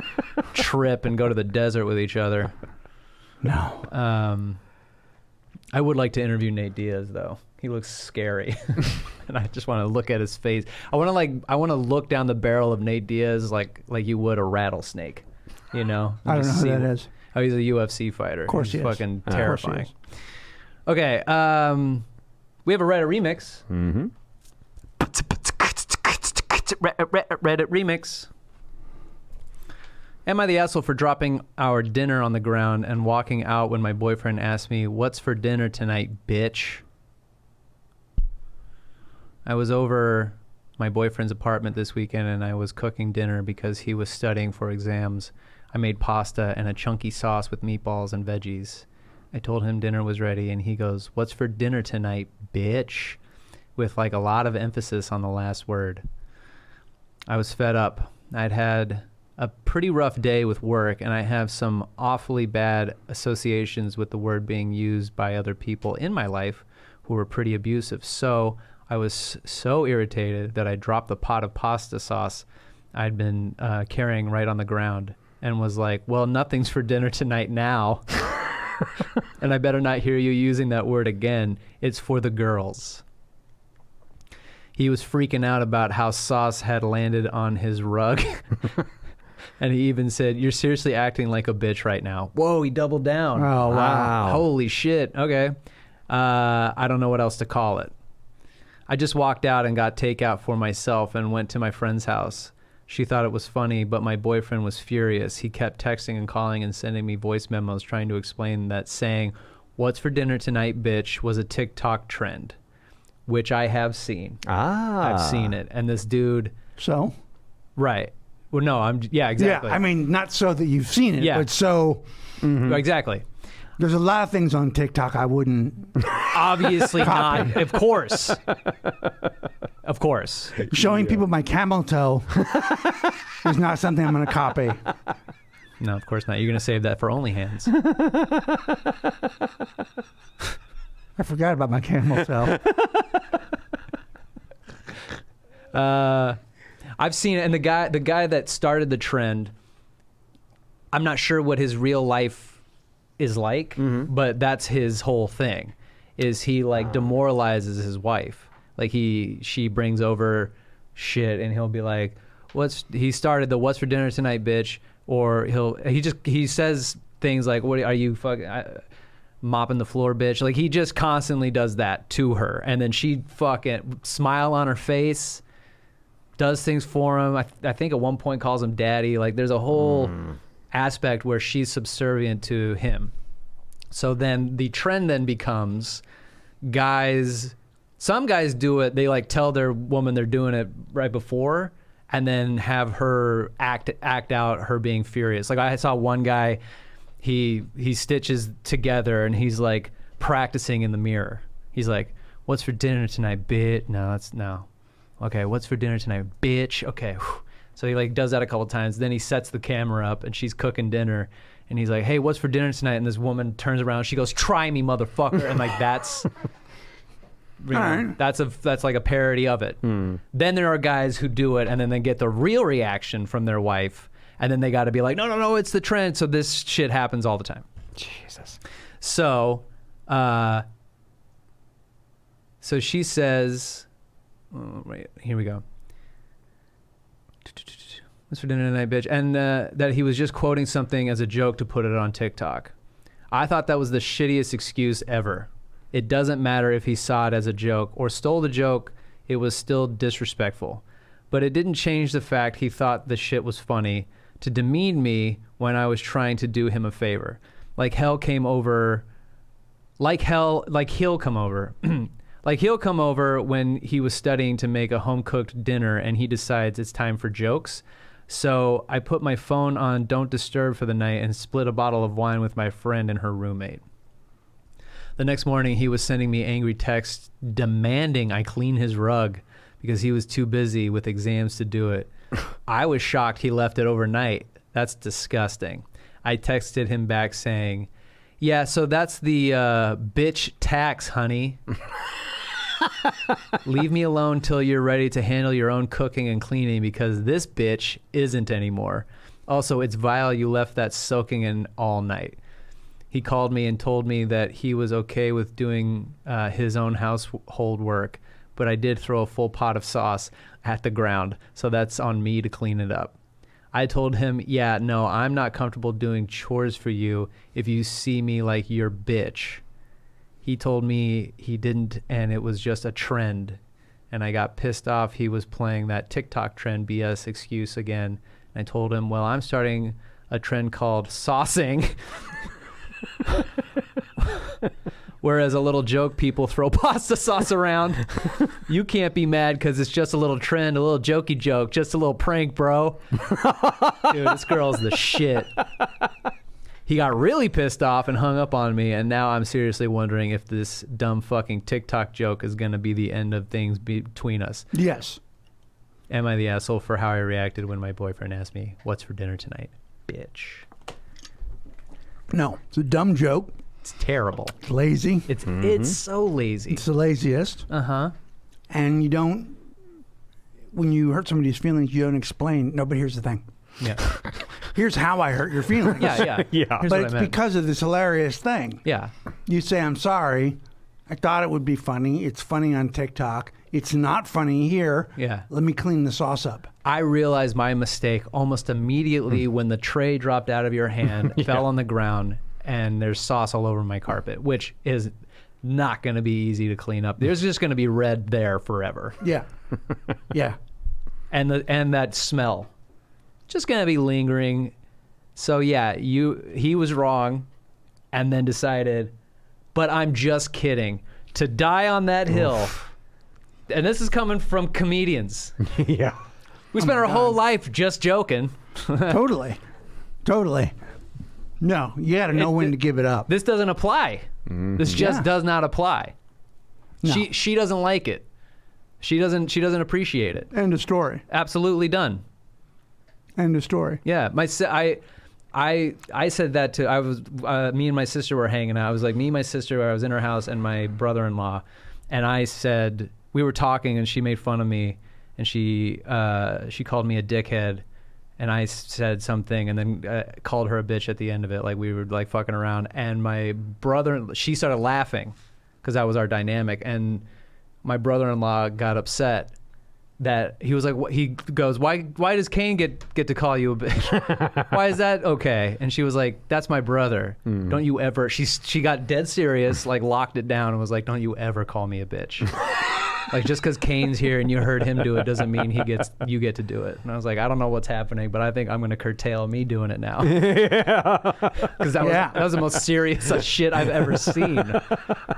trip and go to the desert with each other. No. I would like to interview Nate Diaz, though. He looks scary, and I just want to look at his face. I want to look down the barrel of Nate Diaz like you would a rattlesnake, you know. I don't know Just who see- that is. Oh, he's a UFC fighter. Of course He's he is. fucking Of course he terrifying. is. Okay, we have a Reddit remix. Reddit remix. Am I the asshole for dropping our dinner on the ground and walking out when my boyfriend asked me, "What's for dinner tonight, bitch?" I was over my boyfriend's apartment this weekend and I was cooking dinner because he was studying for exams. I made pasta and a chunky sauce with meatballs and veggies. I told him dinner was ready and he goes, "What's for dinner tonight, bitch?" with like a lot of emphasis on the last word. I was fed up. I'd had a pretty rough day with work and I have some awfully bad associations with the word being used by other people in my life who were pretty abusive. So I was so irritated that I dropped the pot of pasta sauce I'd been carrying right on the ground and was like, "Well, nothing's for dinner tonight now." And I better not hear you using that word again. It's for the girls. He was freaking out about how sauce had landed on his rug. And he even said, "You're seriously acting like a bitch right now." Whoa, he doubled down. Oh, wow. Holy shit. Okay. I don't know what else to call it. I just walked out and got takeout for myself and went to my friend's house. She thought it was funny, but my boyfriend was furious. He kept texting and calling and sending me voice memos trying to explain that saying, "What's for dinner tonight, bitch," was a TikTok trend, which I have seen. I've seen it. And this dude... So? Right. Well, no, exactly. Yeah, I mean, not so that you've seen it, Yeah. but so... Exactly. There's a lot of things on TikTok I wouldn't... Obviously not. Of course. Of course. Showing people my camel toe is not something I'm going to copy. No, of course not. You're going to save that for OnlyHands. I forgot about my camel toe. I've seen it, and the guy that started the trend, I'm not sure what his real life is like, but that's his whole thing. Is he like demoralizes his wife? Like she brings over shit, and he'll be like, he started the "What's for dinner tonight, bitch," or he says things like, "What are you fucking mopping the floor, bitch?" Like he just constantly does that to her, and then she fucking smile on her face, does things for him. I think at one point calls him daddy. Like there's a whole aspect where she's subservient to him. So then the trend then becomes some guys do it, they like tell their woman they're doing it right before and then have her act out her being furious. Like I saw one guy, he stitches together and he's like practicing in the mirror. He's like, What's for dinner tonight, bitch? No. Okay, what's for dinner tonight, bitch? Okay. Whew. So he like does that a couple times. Then he sets the camera up and she's cooking dinner. And he's like, hey, what's for dinner tonight? And this woman turns around. She goes, try me, motherfucker. And like that's... Right. That's like a parody of it. Then there are guys who do it and then they get the real reaction from their wife. And then they got to be like, no, it's the trend. So this shit happens all the time. Jesus. So, so she says, right, here we go. What's for dinner tonight, bitch? And that he was just quoting something as a joke to put it on TikTok. I thought that was the shittiest excuse ever. It doesn't matter if he saw it as a joke or stole the joke, it was still disrespectful. But it didn't change the fact he thought the shit was funny to demean me when I was trying to do him a favor. Like he'll come over when he was studying to make a home-cooked dinner and he decides it's time for jokes. So I put my phone on Don't Disturb for the night and split a bottle of wine with my friend and her roommate. The next morning, he was sending me angry texts demanding I clean his rug because he was too busy with exams to do it. I was shocked he left it overnight. That's disgusting. I texted him back saying, yeah, so that's the bitch tax, honey. Leave me alone till you're ready to handle your own cooking and cleaning because this bitch isn't anymore. Also, it's vile you left that soaking in all night. He called me and told me that he was okay with doing his own household work, but I did throw a full pot of sauce at the ground, so that's on me to clean it up. I told him, yeah, no, I'm not comfortable doing chores for you if you see me like your bitch. He told me he didn't, and it was just a trend. And I got pissed off he was playing that TikTok trend BS excuse again. And I told him, well, I'm starting a trend called saucing. Whereas a little joke, people throw pasta sauce around. You can't be mad because it's just a little trend, a little jokey joke, just a little prank, bro. Dude, this girl's the shit. He got really pissed off and hung up on me, and now I'm seriously wondering if this dumb fucking TikTok joke is going to be the end of things between us. Yes. Am I the asshole for how I reacted when my boyfriend asked me, what's for dinner tonight? Bitch. No, it's a dumb joke. It's terrible. It's lazy. It's so lazy. It's the laziest. Uh-huh. And you don't, when you hurt somebody's feelings, you don't explain. No, but here's the thing. Yeah. Here's how I hurt your feelings. Yeah. Yeah. Here's But what it's I meant. because of this hilarious thing. Yeah. You say, I'm sorry. I thought it would be funny. It's funny on TikTok. It's not funny here. Yeah. Let me clean the sauce up. I realized my mistake almost immediately when the tray dropped out of your hand, fell on the ground, and there's sauce all over my carpet, which is not going to be easy to clean up. There's just going to be red there forever. Yeah. Yeah. And that smell just going to be lingering. So yeah, he was wrong and then decided, but I'm just kidding, to die on that hill. And this is coming from comedians. Yeah. We spent our whole life just joking. Totally. No, you got to know when to give it up. This doesn't apply. This just does not apply. No. She doesn't like it. She doesn't appreciate it. End of story. Absolutely done. End of story. Yeah, I said that to, I was me and my sister were hanging out. I was like, me and my sister, I was in her house, and my brother-in-law, and I said, we were talking and she made fun of me, and she called me a dickhead, and I said something and then called her a bitch at the end of it, like we were like fucking around, and my she started laughing because that was our dynamic, and my brother-in-law got upset that he was like, he goes, why does Kane get to call you a bitch? Why is that okay? And she was like, that's my brother. Don't you ever, she got dead serious, like locked it down and was like, don't you ever call me a bitch. Like, just because Kane's here and you heard him do it doesn't mean you get to do it. And I was like, I don't know what's happening, but I think I'm going to curtail me doing it now. Because that was the most serious shit I've ever seen.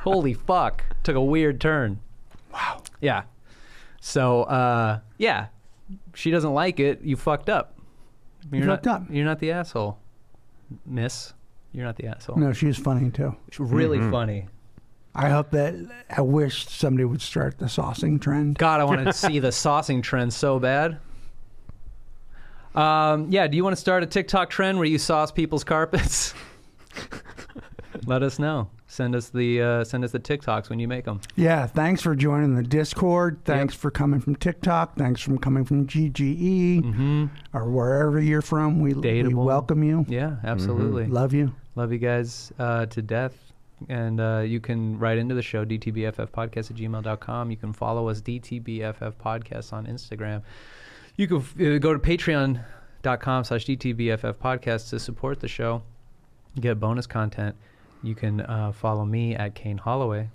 Holy fuck. Took a weird turn. Wow. Yeah. So, yeah, she doesn't like it. You fucked up. You're not the asshole, miss. You're not the asshole. No, she's funny too. She's really funny. I wish somebody would start the saucing trend. God, I want to see the saucing trend so bad. Yeah, do you want to start a TikTok trend where you sauce people's carpets? Let us know. Send us the TikToks when you make them. Yeah, thanks for joining the Discord. Thanks for coming from TikTok. Thanks for coming from GGE or wherever you're from. We welcome you. Yeah, absolutely. Love you. Love you guys to death. And you can write into the show, dtbffpodcast@gmail.com. You can follow us, DTBFF Podcast, on Instagram. You can go to patreon.com/DTBFF Podcast to support the show, get bonus content. You can follow me at Kane Holloway.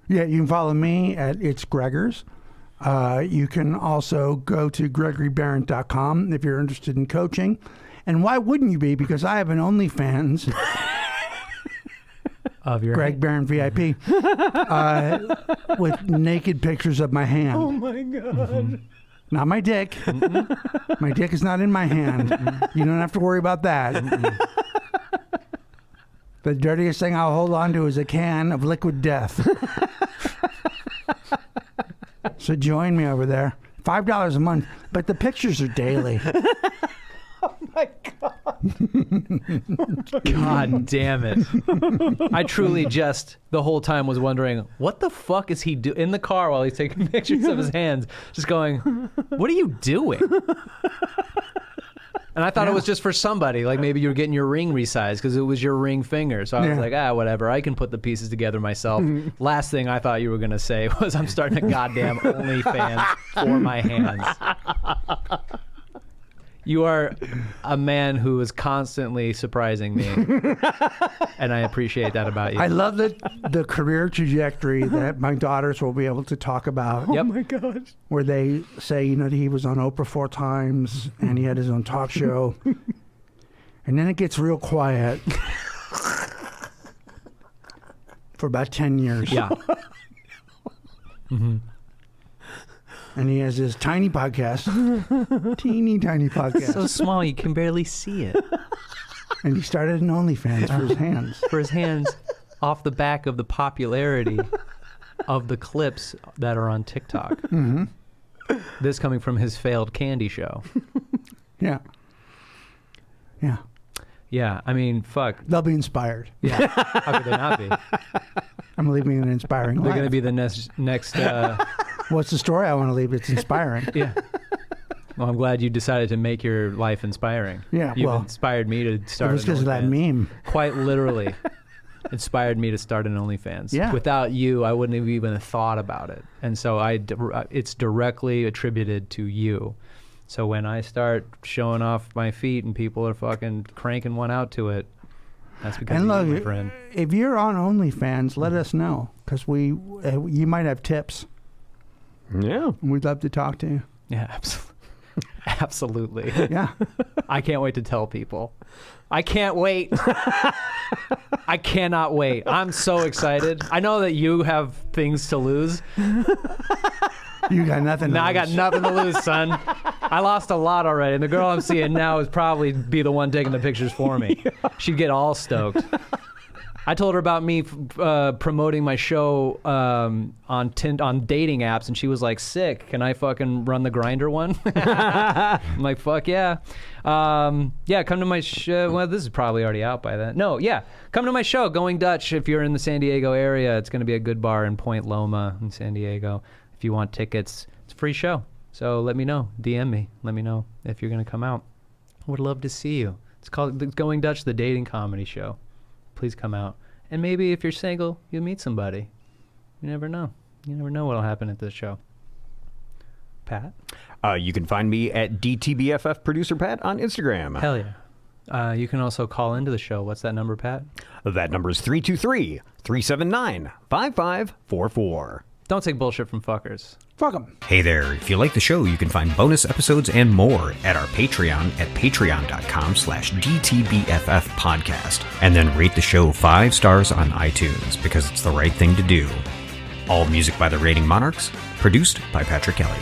Yeah, you can follow me at It's Gregors. You can also go to GregoryBehrendt.com if you're interested in coaching. And why wouldn't you be? Because I have an OnlyFans. Of your Greg Behrendt VIP. With naked pictures of my hand. Oh my God. Not my dick. My dick is not in my hand. You don't have to worry about that. The dirtiest thing I'll hold on to is a can of liquid death. So join me over there. $5 a month, but the pictures are daily. Oh my God. God damn it. I truly just the whole time was wondering, what the fuck is he doing in the car while he's taking pictures of his hands? Just going, what are you doing? And I thought it was just for somebody, like maybe you were getting your ring resized because it was your ring finger. So I was like, whatever, I can put the pieces together myself. Last thing I thought you were going to say was I'm starting a goddamn OnlyFans for my hands. You are a man who is constantly surprising me, and I appreciate that about you. I love the career trajectory that my daughters will be able to talk about. Yep. Oh my gosh. Where they say, he was on Oprah 4 times, and he had his own talk show. And then it gets real quiet for about 10 years. Yeah. And he has his tiny podcast, teeny tiny podcast. So small you can barely see it. And he started an OnlyFans for his hands. For his hands, off the back of the popularity of the clips that are on TikTok. This coming from his failed candy show. Yeah. Yeah. Yeah, I mean, fuck. They'll be inspired. Yeah, how could they not be? I'm leaving an inspiring They're life. going to be the next What's the story I want to leave? It's inspiring. Yeah. Well, I'm glad you decided to make your life inspiring. Yeah, You've well, inspired me to start. It was because of that meme. Quite literally, inspired me to start an OnlyFans. Yeah. Without you, I wouldn't have even thought about it, and so it's directly attributed to you. So when I start showing off my feet and people are fucking cranking one out to it, that's because of you, my friend. If you're on OnlyFans, let us know because you might have tips. Yeah. We'd love to talk to you. Yeah, absolutely. Absolutely. Yeah. I can't wait to tell people. I can't wait. I cannot wait. I'm so excited. I know that you have things to lose. You got nothing to Now lose. I got nothing to lose, son. I lost a lot already. And the girl I'm seeing now is probably be the one taking the pictures for me. She'd get all stoked. I told her about me promoting my show on dating apps, and she was like, sick. Can I fucking run the Grindr one? I'm like, fuck yeah. Yeah, come to my show. Well, this is probably already out by then. No, yeah. Come to my show, Going Dutch, if you're in the San Diego area. It's going to be a good bar in Point Loma in San Diego. If you want tickets, it's a free show. So let me know. DM me. Let me know if you're going to come out. I would love to see you. It's called Going Dutch, the dating comedy show. Please come out. And maybe if you're single, you'll meet somebody. You never know. You never know what'll happen at this show. Pat? You can find me at DTBFF Producer Pat on Instagram. Hell yeah. You can also call into the show. What's that number, Pat? That number is 323-379-5544. Don't take bullshit from fuckers. Fuck them. Hey there, if you like the show, you can find bonus episodes and more at our Patreon at patreon.com/DTBFF podcast. And then rate the show 5 stars on iTunes because it's the right thing to do. All music by the Rating Monarchs, produced by Patrick Kelly.